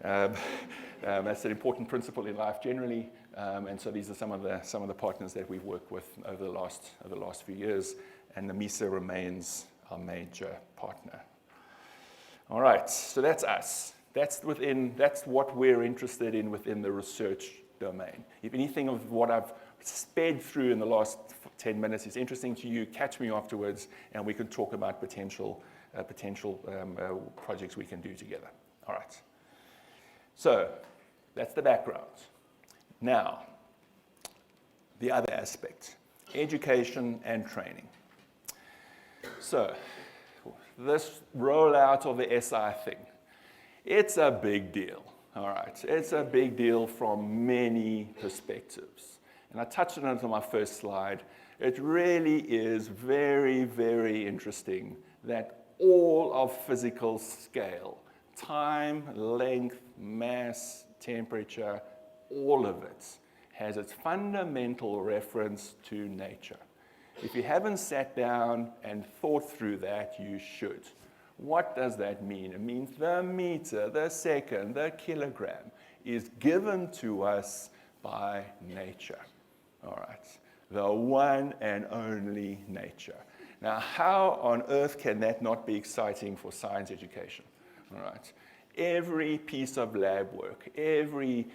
That's an important principle in life generally. And so these are some of the partners that we've worked with over the last few years, and the MISA remains our major partner. All right, so that's us. That's what we're interested in within the research domain. If anything of what I've sped through in the last 10 minutes is interesting to you, catch me afterwards, and we can talk about potential projects we can do together. All right. So that's the background. Now, the other aspect, education and training. So this rollout of the SI thing, it's a big deal. All right, it's a big deal from many perspectives. And I touched on it on my first slide. It really is very, very interesting that all of physical scale, time, length, mass, temperature, all of it has its fundamental reference to nature. If you haven't sat down and thought through that, you should. What does that mean? It means the meter, the second, the kilogram is given to us by nature. All right, the one and only nature. Now, how on earth can that not be exciting for science education? All right, every piece of lab work, every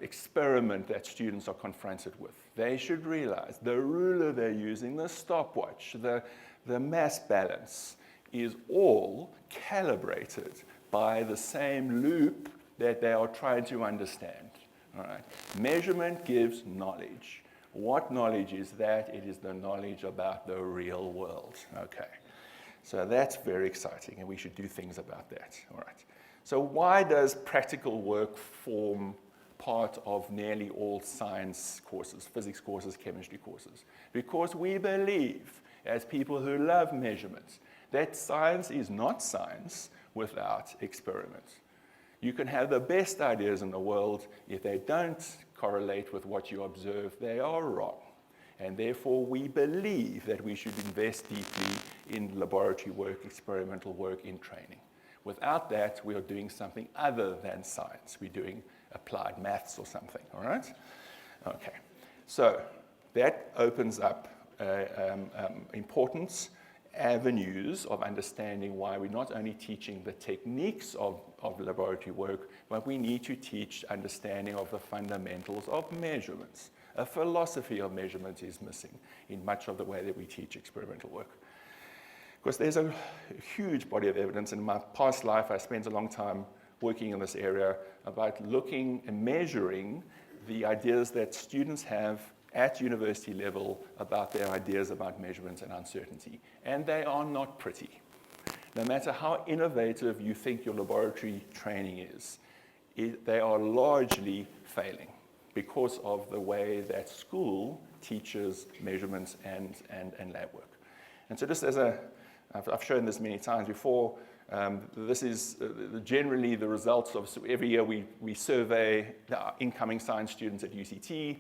experiment that students are confronted with, they should realize the ruler they're using, the stopwatch, the mass balance is all calibrated by the same loop that they are trying to understand. All right. Measurement gives knowledge. What knowledge is that? It is the knowledge about the real world. Okay. So that's very exciting, and we should do things about that. All right. So why does practical work form part of nearly all science courses, physics courses, chemistry courses? Because we believe, as people who love measurements, that science is not science without experiment. You can have the best ideas in the world. If they don't correlate with what you observe, they are wrong. And therefore, we believe that we should invest deeply in laboratory work, experimental work, in training. Without that, we are doing something other than science. We're doing applied maths or something, all right? Okay, so that opens up important avenues of understanding why we're not only teaching the techniques of laboratory work, but we need to teach understanding of the fundamentals of measurements. A philosophy of measurement is missing in much of the way that we teach experimental work. Because there's a huge body of evidence. In my past life, I spent a long time working in this area about looking and measuring the ideas that students have at university level about their ideas about measurements and uncertainty. And they are not pretty. No matter how innovative you think your laboratory training is, they are largely failing because of the way that school teaches measurements and lab work. And so just as I've shown this many times before, this is generally the results of, so every year we survey the incoming science students at UCT.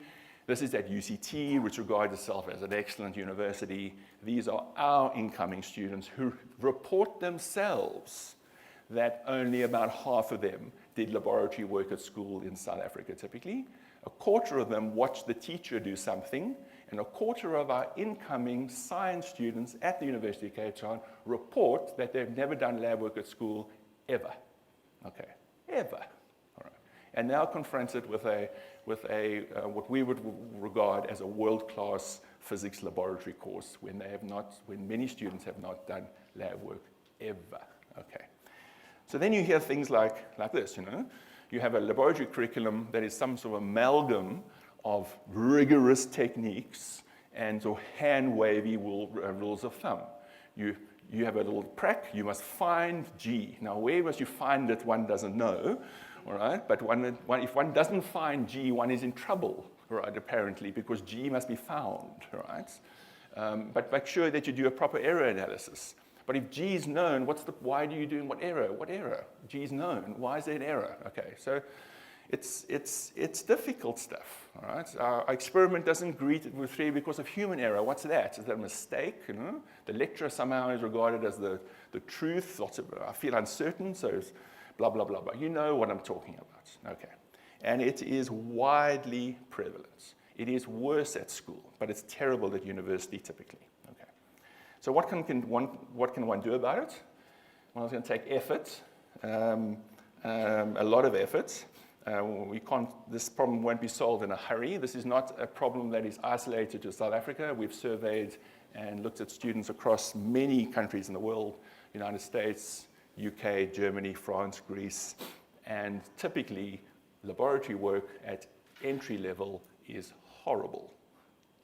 This is at UCT, which regards itself as an excellent university. These are our incoming students who report themselves that only about half of them did laboratory work at school in South Africa typically. A quarter of them watched the teacher do something, and a quarter of our incoming science students at the University of Cape Town report that they've never done lab work at school ever. Okay, ever. All right. And now confronted with what we would regard as a world-class physics laboratory course when many students have not done lab work ever. Okay. So then you hear things like this, You have a laboratory curriculum that is some sort of amalgam of rigorous techniques and or hand-wavy rules of thumb. You have a little prac, you must find G. Now, where must you find it, one doesn't know, all right? But if one doesn't find G, one is in trouble, right, apparently, because G must be found, right? But make sure that you do a proper error analysis. But if G is known, why are you doing what error? What error? G is known. Why is there an error? Okay, so it's difficult stuff. All right, our experiment doesn't greet it with 3 because of human error. What's that? Is that a mistake? The lecturer somehow is regarded as the truth. I feel uncertain, so it's blah blah blah blah. You know what I'm talking about. Okay, and it is widely prevalent. It is worse at school, but it's terrible at university typically. So what can one do about it? Well, it's going to take effort, a lot of effort. This problem won't be solved in a hurry. This is not a problem that is isolated to South Africa. We've surveyed and looked at students across many countries in the world, United States, UK, Germany, France, Greece, and typically laboratory work at entry level is horrible,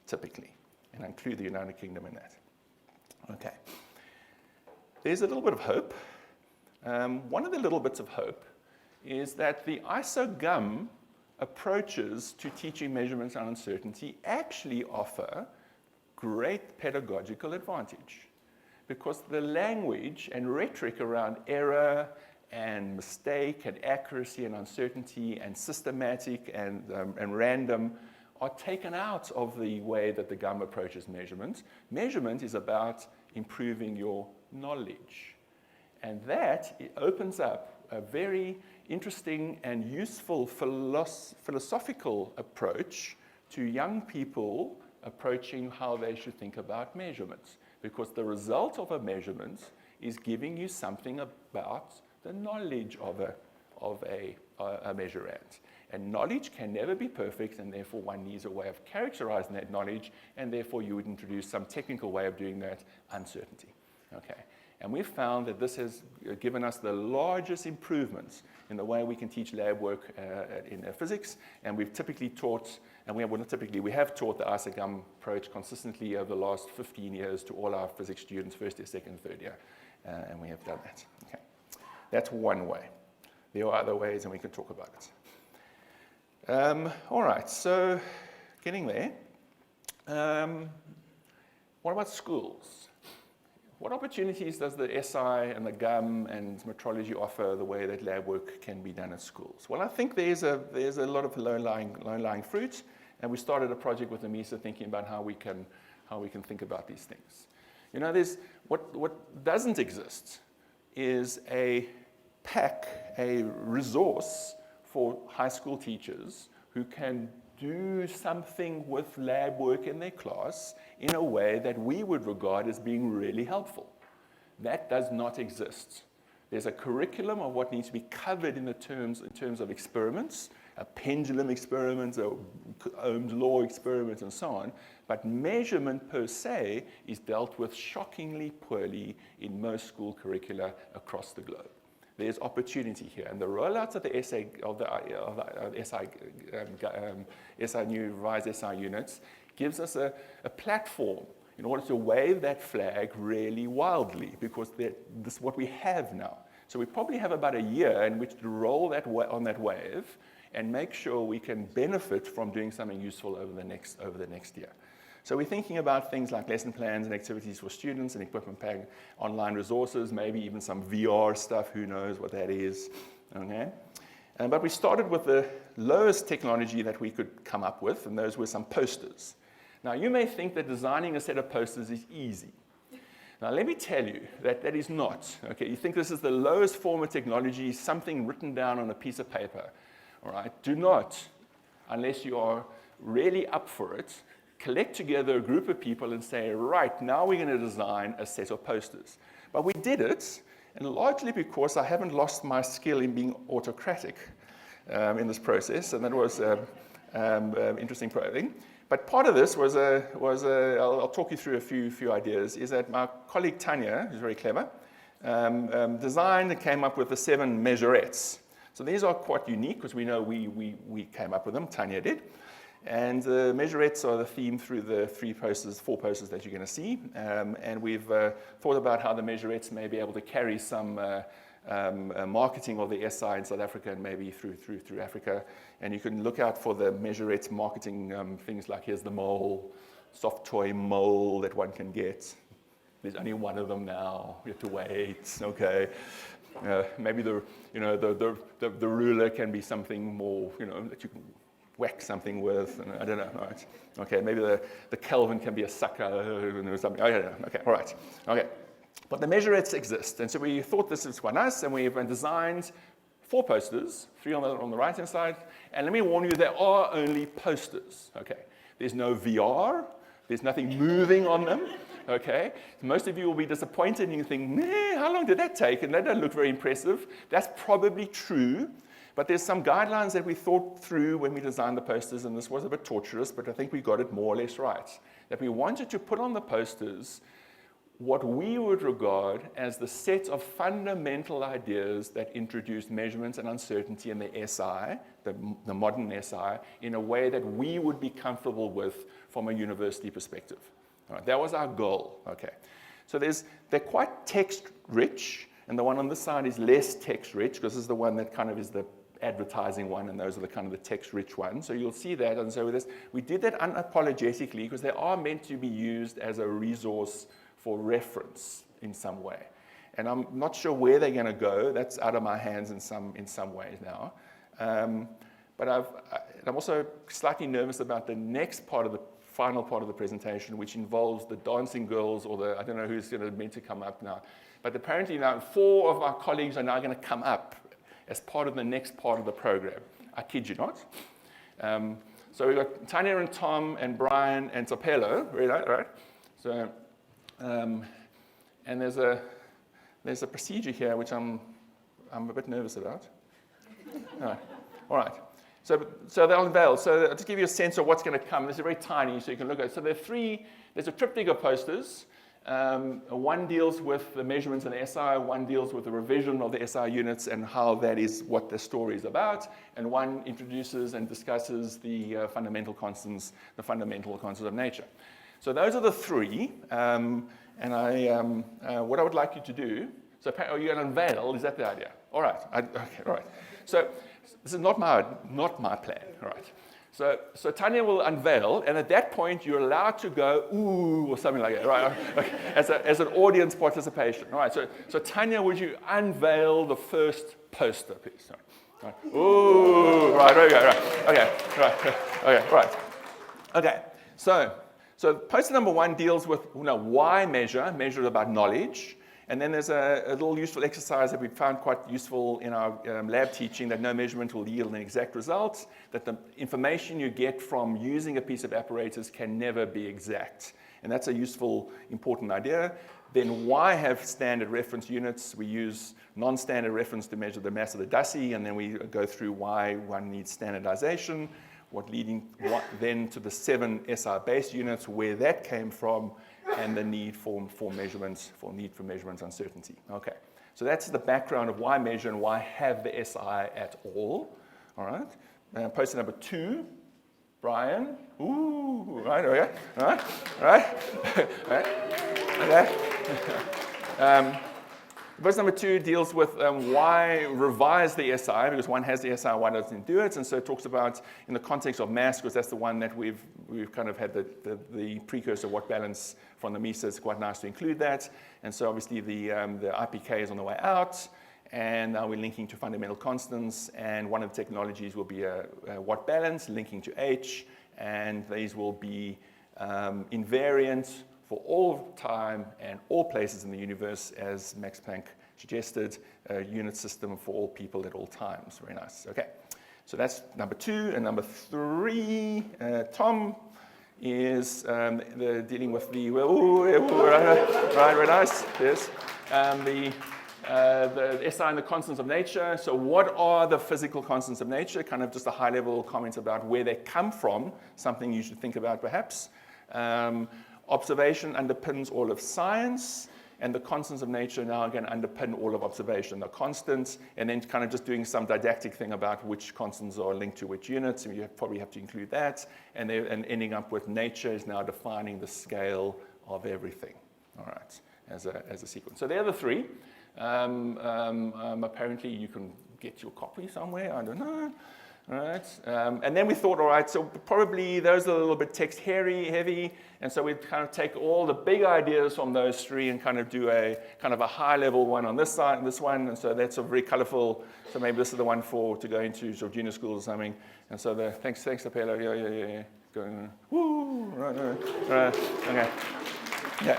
typically, and I include the United Kingdom in that. Okay, there's a little bit of hope. One of the little bits of hope is that the ISO-GUM approaches to teaching measurements and uncertainty actually offer great pedagogical advantage, because the language and rhetoric around error and mistake and accuracy and uncertainty and systematic and random are taken out of the way that the GUM approaches measurement. Measurement is about improving your knowledge. And that opens up a very interesting and useful philosophical approach to young people approaching how they should think about measurements. Because the result of a measurement is giving you something about the knowledge of a measurand. And knowledge can never be perfect, and therefore one needs a way of characterizing that knowledge, and therefore you would introduce some technical way of doing that, uncertainty. Okay. And we've found that this has given us the largest improvements in the way we can teach lab work in physics, and we've typically taught, and we have taught the ISO-GUM approach consistently over the last 15 years to all our physics students, first year, second, third year, and we have done that. Okay. That's one way. There are other ways, and we can talk about it. All right, so getting there. What about schools? What opportunities does the SI and the GUM and metrology offer the way that lab work can be done at schools? Well, I think there's a lot of low-lying fruit, and we started a project with AMISA thinking about how we can think about these things. There's what doesn't exist is a resource for high school teachers who can do something with lab work in their class in a way that we would regard as being really helpful. That does not exist. There's a curriculum of what needs to be covered in terms of experiments, a pendulum experiment, Ohm's law experiments, and so on. But measurement per se is dealt with shockingly poorly in most school curricula across the globe. There's opportunity here, and the rollouts of the SI new revised SI units gives us a platform in order to wave that flag really wildly, because this is what we have now. So we probably have about a year in which to roll that on that wave and make sure we can benefit from doing something useful over the next year. So we're thinking about things like lesson plans and activities for students and equipment packing, online resources, maybe even some VR stuff, who knows what that is, okay? But we started with the lowest technology that we could come up with, and those were some posters. Now, you may think that designing a set of posters is easy. Now, let me tell you that that is not. Okay, you think this is the lowest form of technology, something written down on a piece of paper. All right, do not, unless you are really up for it, collect together a group of people and say, right, now we're going to design a set of posters. But we did it, and largely because I haven't lost my skill in being autocratic in this process, and that was interesting thing. But part of this was I'll talk you through a few ideas, is that my colleague Tanya, who's very clever, designed and came up with the 7 measurettes. So these are quite unique because we know we came up with them, Tanya did. And the measurettes are the theme through the 4 posters that you're going to see. And we've thought about how the measurettes may be able to carry some marketing of the SI in South Africa and maybe through Africa. And you can look out for the measurettes marketing things like here's the mole, soft toy mole that one can get. There's only one of them now. You have to wait. Okay. Maybe the ruler can be something more that you can whack something with. And I don't know. All right. Okay. Maybe the Kelvin can be a sucker or something. I don't know. Okay. All right. Okay. But the measurettes exist, and so we thought this is quite nice, and we've designed 4 posters, 3 on the right-hand side. And let me warn you, there are only posters. Okay. There's no VR. There's nothing moving on them. Okay, most of you will be disappointed and you think, how long did that take? And that doesn't look very impressive. That's probably true, but there's some guidelines that we thought through when we designed the posters, and this was a bit torturous, but I think we got it more or less right. That we wanted to put on the posters what we would regard as the set of fundamental ideas that introduced measurement and uncertainty in the SI, the modern SI, in a way that we would be comfortable with from a university perspective. All right, that was our goal. Okay, so they're quite text-rich, and the one on this side is less text-rich because this is the one that kind of is the advertising one, and those are the kind of the text-rich ones. So you'll see that, and so with this, we did that unapologetically because they are meant to be used as a resource for reference in some way. And I'm not sure where they're going to go. That's out of my hands in some ways now. But I'm also slightly nervous about the next part of the final part of the presentation, which involves the dancing girls or I don't know who's meant to come up now. But apparently now 4 of our colleagues are now going to come up as part of the next part of the program. I kid you not. So we've got Tanya and Tom and Brian and Topelo, right? So, and there's a procedure here which I'm a bit nervous about. All right. So they'll unveil. So to give you a sense of what's going to come, this is very tiny, so you can look at it. So there's a triptych of posters. One deals with the measurements in the SI, one deals with the revision of the SI units and how that is what the story is about, and one introduces and discusses the fundamental constants of nature. So those are the 3, and what I would like you to do, so are you going to unveil, is that the idea? All right, okay, all right. So this is not my plan, all right. So Tanya will unveil, and at that point you're allowed to go ooh or something like that, right? Okay. As an audience participation, all right. So Tanya, would you unveil the first poster, please? Right. Ooh, right, right. Okay. So poster number 1 deals with why measure about knowledge. And then there's a little useful exercise that we found quite useful in our lab teaching, that no measurement will yield an exact result, that the information you get from using a piece of apparatus can never be exact. And that's a useful, important idea. Then why have standard reference units? We use non-standard reference to measure the mass of the Dussie, and then we go through why one needs standardization, leading then to the 7 SI base units, where that came from, and the need for measurements, uncertainty. Okay, so that's the background of why measure and why have the SI at all. All right, poster number 2, Brian. Ooh, right, okay, all right. Okay. Verse number 2 deals with why revise the SI, because one has the SI, one doesn't do it, and so it talks about in the context of mass, because that's the one that we've kind of had the precursor Watt balance from the MESA. It's quite nice to include that, and so obviously the IPK is on the way out, and now we're linking to fundamental constants, and one of the technologies will be a Watt balance linking to H, and these will be invariant for all time and all places in the universe, as Max Planck suggested, a unit system for all people at all times. Very nice. Okay, so that's number 2. And number 3, Tom is dealing with the, right, very nice. Yes, the SI and the constants of nature. So what are the physical constants of nature? Kind of just a high-level comment about where they come from, something you should think about perhaps. Observation underpins all of science, and the constants of nature now again underpin all of observation. The constants, and then kind of just doing some didactic thing about which constants are linked to which units, and you probably have to include that, and ending up with nature is now defining the scale of everything, all right, as a sequence. So the other 3, apparently you can get your copy somewhere, I don't know. All right, and then we thought, all right, so probably those are a little bit text heavy, and so we'd kind of take all the big ideas from those 3 and kind of do a kind of a high-level one on this side and this one, and so that's a very colorful. So maybe this is the one to go into sort of junior school or something. And so thanks, Apello. Yeah. Going, woo, right, okay, yeah.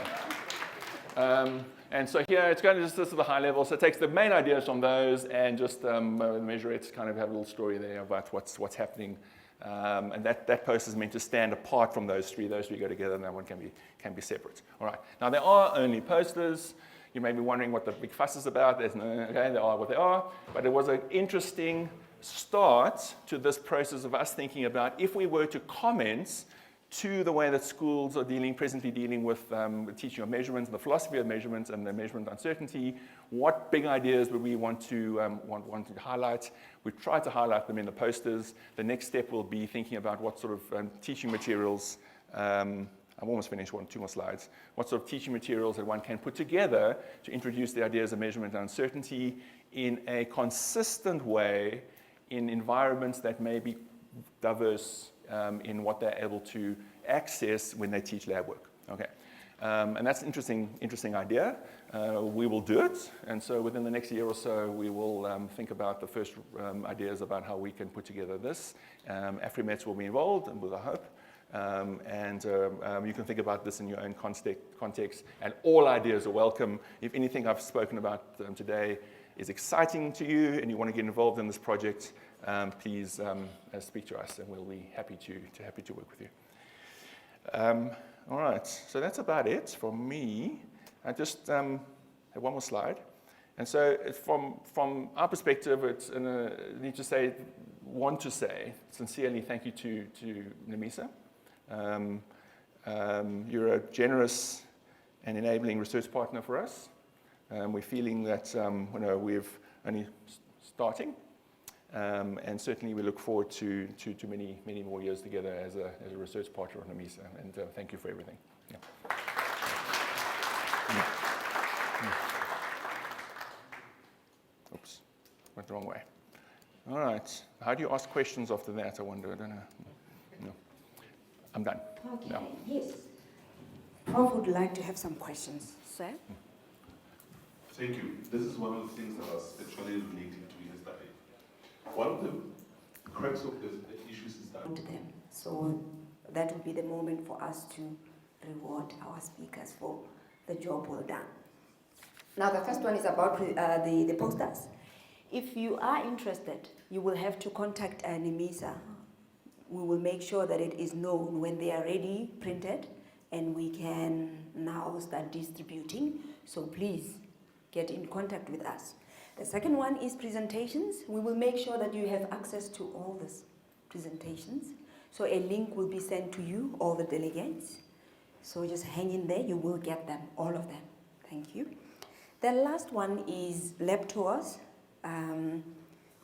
And so here it's going to just this is the high level. So it takes the main ideas from those and just measure it, kind of have a little story there about what's happening. And that post is meant to stand apart from those 3. Those 3 go together, and that one can be separate. All right. Now there are only posters. You may be wondering what the big fuss is about. They are what they are. But it was an interesting start to this process of us thinking about if we were to comment to the way that schools are presently dealing with the teaching of measurements, the philosophy of measurements, and the measurement uncertainty. What big ideas would we want to highlight? We try to highlight them in the posters. The next step will be thinking about what sort of teaching materials. I'm almost finished. 2 more slides. What sort of teaching materials that one can put together to introduce the ideas of measurement and uncertainty in a consistent way in environments that may be diverse in what they're able to access when they teach lab work. Okay, and that's an interesting idea. We will do it, and so within the next year or so, we will think about the first ideas about how we can put together this. AfriMets will be involved, and with I hope. And you can think about this in your own context, and all ideas are welcome. If anything I've spoken about today is exciting to you and you want to get involved in this project, please speak to us, and we'll be happy to work with you. All right, so that's about it from me. I just have one more slide. And so from our perspective, I need to say, sincerely thank you to Nemisa. You're a generous and enabling research partner for us. We're feeling that we're only starting, and certainly we look forward to many more years together as a research partner of Nemisa. And thank you for everything. Yeah. Oops, went the wrong way. All right. How do you ask questions after that? I wonder. I don't know. No. I'm done. Okay. No. Yes. Prof would like to have some questions, sir. Thank you. This is one of the things that I was actually relating to yesterday. One of the crux of the issues is that Them. So that would be the moment for us to reward our speakers for the job well done. Now the first one is about the posters. If you are interested, you will have to contact Nemisa. We will make sure that it is known when they are ready, printed, and we can now start distributing. So please get in contact with us. The second one is presentations. We will make sure that you have access to all these presentations. So a link will be sent to you, all the delegates. So just hang in there, you will get them, all of them. Thank you. The last one is lab tours.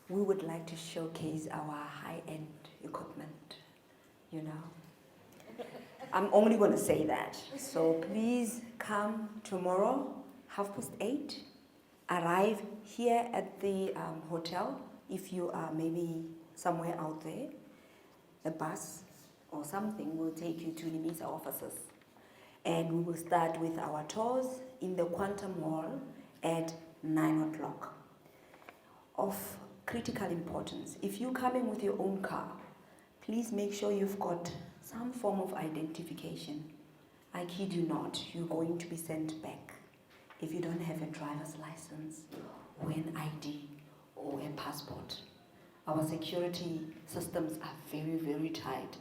We would like to showcase our high-end equipment, you know. I'm only going to say that. So please come tomorrow, 8:30. Arrive here at the hotel. If you are maybe somewhere out there, a bus or something will take you to Nemisa offices. And we will start with our tours in the Quantum Hall at 9 o'clock. Of critical importance, if you're coming with your own car, please make sure you've got some form of identification. I kid you not, you're going to be sent back if you don't have a driver's license or an ID or a passport. Our security systems are very, very tight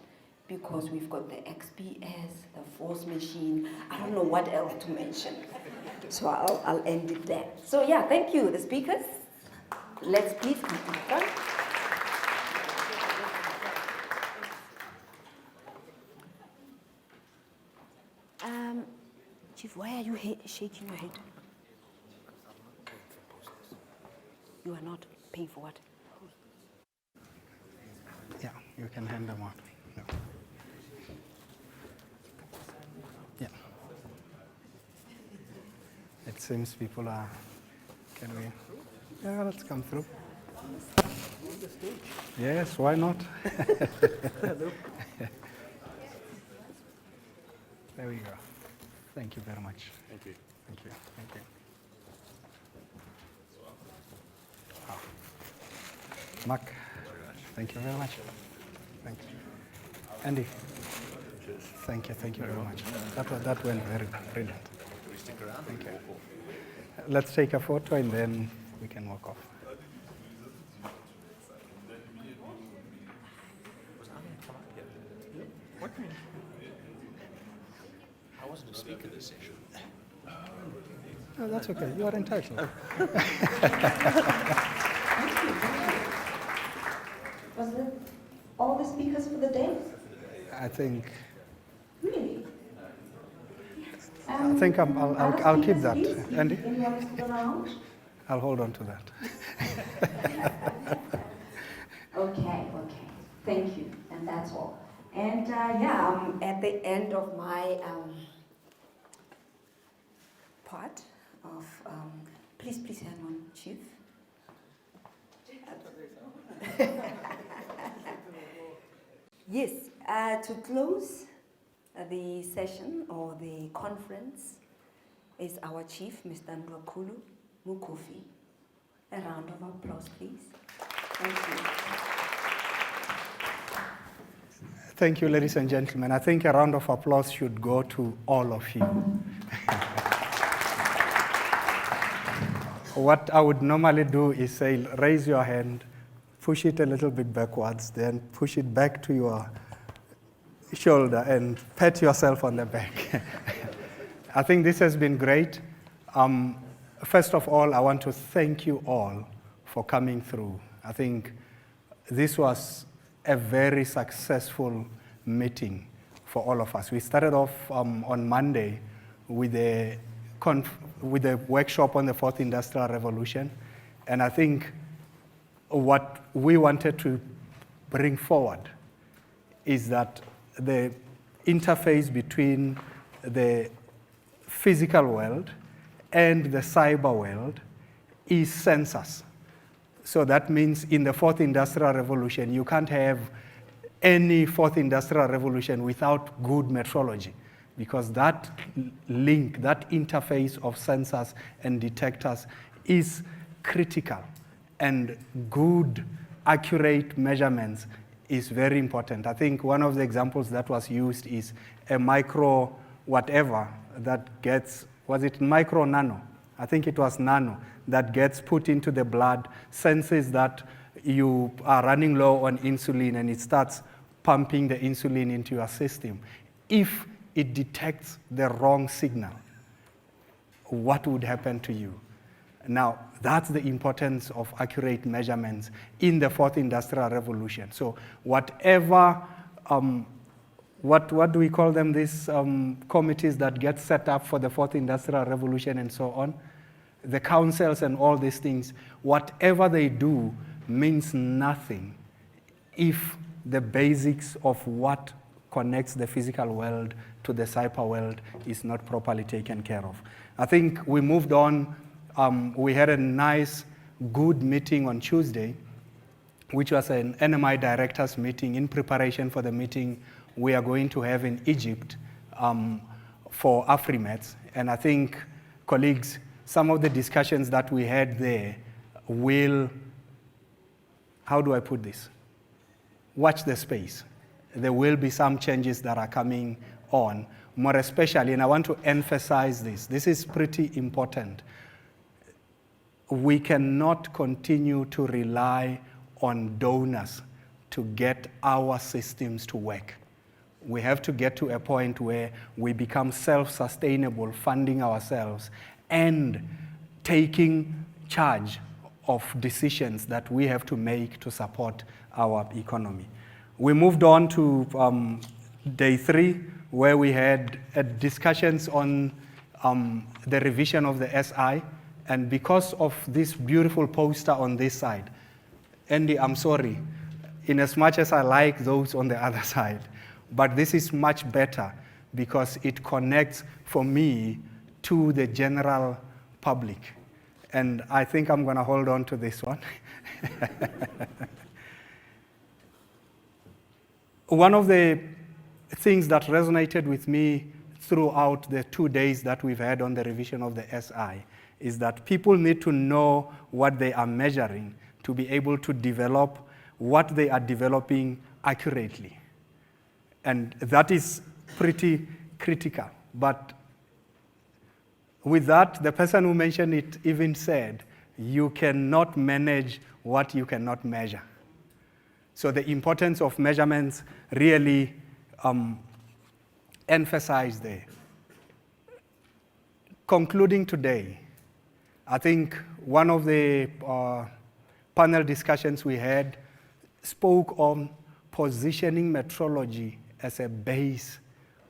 because we've got the XPS, the force machine, I don't know what else to mention. So I'll end it there. So yeah, thank you, the speakers. Let's please come to the front. Chief, why are you shaking your head? You are not paying for what? Yeah, you can hand them out. Yeah. Yeah. It seems people are. Can we? Yeah, let's come through. Yes, why not? There we go. Thank you very much. Thank you. Thank you. Thank you. Wow. Mark, thank you very much. Thank you. Andy, thank you very much. That went very brilliant. Can we stick around? Thank you. Let's take a photo and then we can walk off. What do you mean? I wasn't a speaker this session. No, that's okay. You are entitled. Was it all the speakers for the day? I think Really? I'll keep that. Andy, Anyone still around? I'll hold on to that. Okay. Thank you, and that's all. And yeah, I'm at the end of my part of. Please hang on, Chief. Yes, to close the session or the conference is our chief, Mr. Ndwakulu Mukofi. A round of applause, please. Thank you. Thank you, ladies and gentlemen. I think a round of applause should go to all of you. What I would normally do is say, raise your hand, push it a little bit backwards, then push it back to your shoulder and pat yourself on the back. I think this has been great. First of all, I want to thank you all for coming through. I think this was a very successful meeting for all of us. We started off on Monday with a workshop on the Fourth Industrial Revolution, and I think what we wanted to bring forward is that the interface between the physical world and the cyber world is sensors. So that means in the Fourth Industrial Revolution, you can't have any Fourth Industrial Revolution without good metrology, because that link, that interface of sensors and detectors is critical, and good, accurate measurements is very important. I think one of the examples that was used is a micro whatever that gets, was it micro nano? I think it was nano, that gets put into the blood, senses that you are running low on insulin, and it starts pumping the insulin into your system. If it detects the wrong signal, what would happen to you? Now, that's the importance of accurate measurements in the Fourth Industrial Revolution. So whatever, what do we call them, these committees that get set up for the Fourth Industrial Revolution and so on, the councils and all these things, whatever they do means nothing if the basics of what connects the physical world to the cyber world is not properly taken care of. I think we moved on. We had a nice, good meeting on Tuesday, which was an NMI directors meeting in preparation for the meeting we are going to have in Egypt for AfriMets. And I think, colleagues, some of the discussions that we had there will, how do I put this? Watch the space. There will be some changes that are coming on. more especially, and I want to emphasize this is pretty important. We cannot continue to rely on donors to get our systems to work. We have to get to a point where we become self-sustainable, funding ourselves, and taking charge of decisions that we have to make to support our economy. We moved on to day 3, where we had discussions on the revision of the SI. And because of this beautiful poster on this side, Andy, I'm sorry, in as much as I like those on the other side, but this is much better because it connects, for me, to the general public. And I think I'm going to hold on to this one. One of the things that resonated with me throughout the 2 days that we've had on the revision of the SI is that people need to know what they are measuring to be able to develop what they are developing accurately. And that is pretty critical. But with that, the person who mentioned it even said, you cannot manage what you cannot measure. So the importance of measurements really emphasized there. Concluding today, I think one of the panel discussions we had spoke on positioning metrology as a base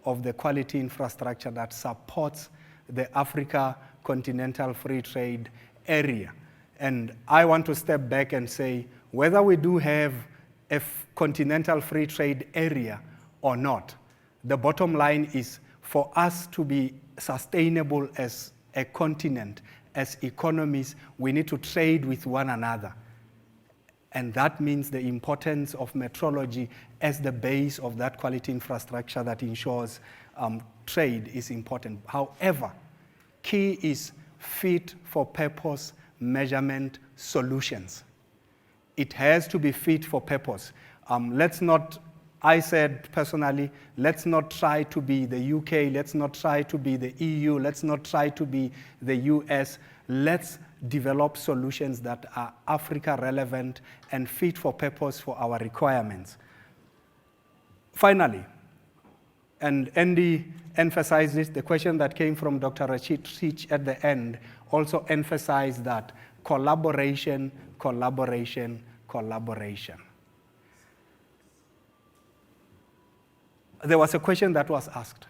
of the quality infrastructure that supports the Africa Continental Free Trade Area. And I want to step back and say, whether we do have a continental free trade area or not, the bottom line is for us to be sustainable as a continent, as economies, we need to trade with one another. And that means the importance of metrology as the base of that quality infrastructure that ensures trade is important. However, key is fit for purpose measurement solutions. It has to be fit for purpose. Let's not, I said personally, let's not try to be the UK, let's not try to be the EU, let's not try to be the US. Let's develop solutions that are Africa relevant and fit for purpose for our requirements. Finally, and Andy emphasized this, the question that came from Dr. Rashid Teach at the end also emphasized that collaboration, collaboration, collaboration. There was a question that was asked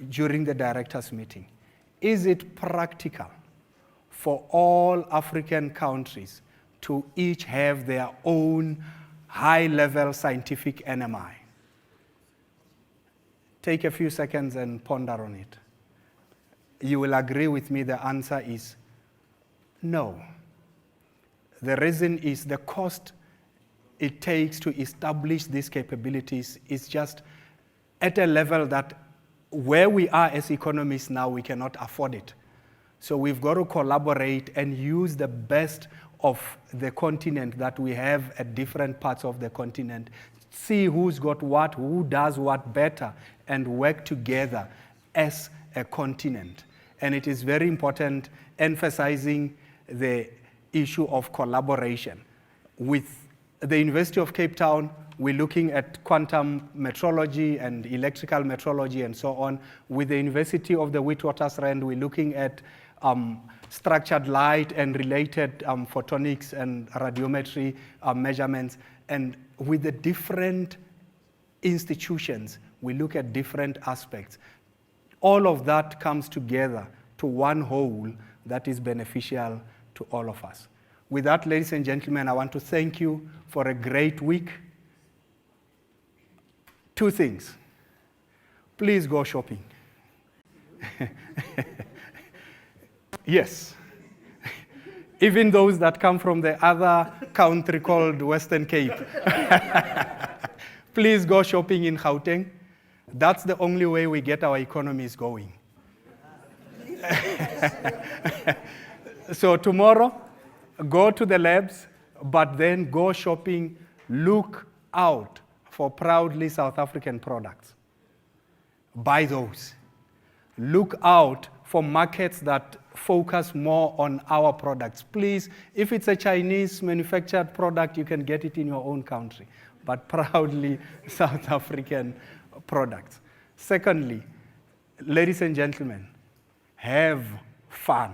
during the directors' meeting. Is it practical for all African countries to each have their own high-level scientific NMI? Take a few seconds and ponder on it. You will agree with me the answer is no. The reason is the cost it takes to establish these capabilities is just at a level that where we are as economies now, we cannot afford it. So we've got to collaborate and use the best of the continent that we have at different parts of the continent, see who's got what, who does what better, and work together as a continent. And it is very important emphasizing the issue of collaboration. With the University of Cape Town, we're looking at quantum metrology and electrical metrology and so on. With the University of the Witwatersrand, we're looking at structured light and related photonics and radiometry measurements. And with the different institutions, we look at different aspects. All of that comes together to one whole that is beneficial to all of us. With that, ladies and gentlemen, I want to thank you for a great week. 2 things. Please go shopping. Yes. Even those that come from the other country called Western Cape. Please go shopping in Gauteng. That's the only way we get our economies going. So tomorrow, go to the labs, but then go shopping, look out for proudly South African products. buy those. Look out for markets that focus more on our products. Please, if it's a Chinese manufactured product, you can get it in your own country, but proudly South African products. Secondly, ladies and gentlemen, have fun.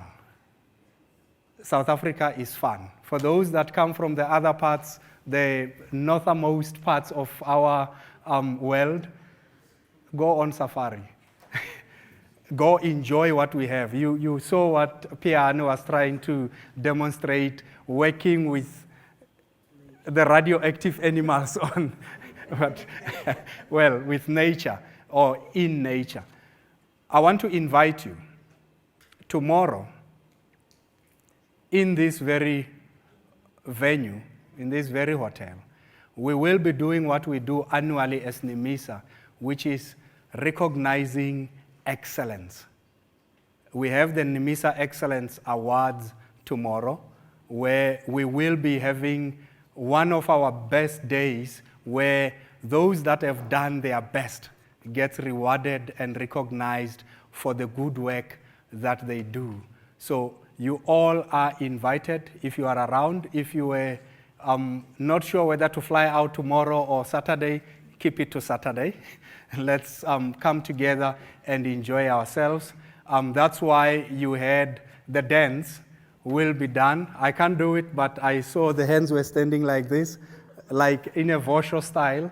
South Africa is fun. For those that come from the other parts, the northernmost parts of our world, go on safari. Go enjoy what we have. You saw what Piano was trying to demonstrate, working with the radioactive animals on, well, with nature or in nature. I want to invite you tomorrow in this very venue, in this very hotel. We will be doing what we do annually as NIMISA, which is recognizing excellence. We have the NIMISA Excellence Awards tomorrow, where we will be having one of our best days where those that have done their best get rewarded and recognized for the good work that they do. So you all are invited if you are around. If you were not sure whether to fly out tomorrow or Saturday, keep it to Saturday. Let's come together and enjoy ourselves. That's why you had the dance will be done. I can't do it, but I saw the hands were standing like this, like in a Vosho style.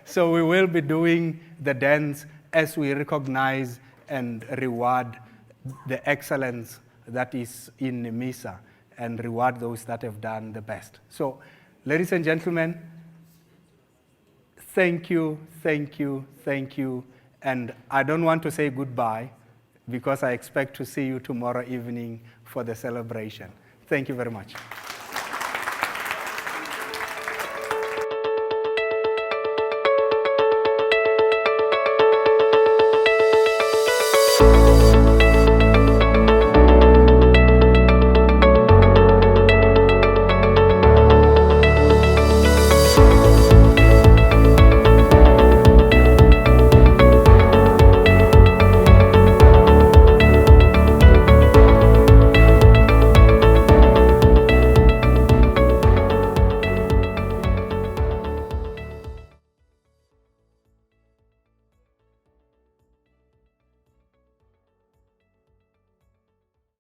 So we will be doing the dance as we recognize and reward the excellence that is in NIMISA and reward those that have done the best. So, ladies and gentlemen, thank you, thank you, thank you. And I don't want to say goodbye because I expect to see you tomorrow evening for the celebration. Thank you very much.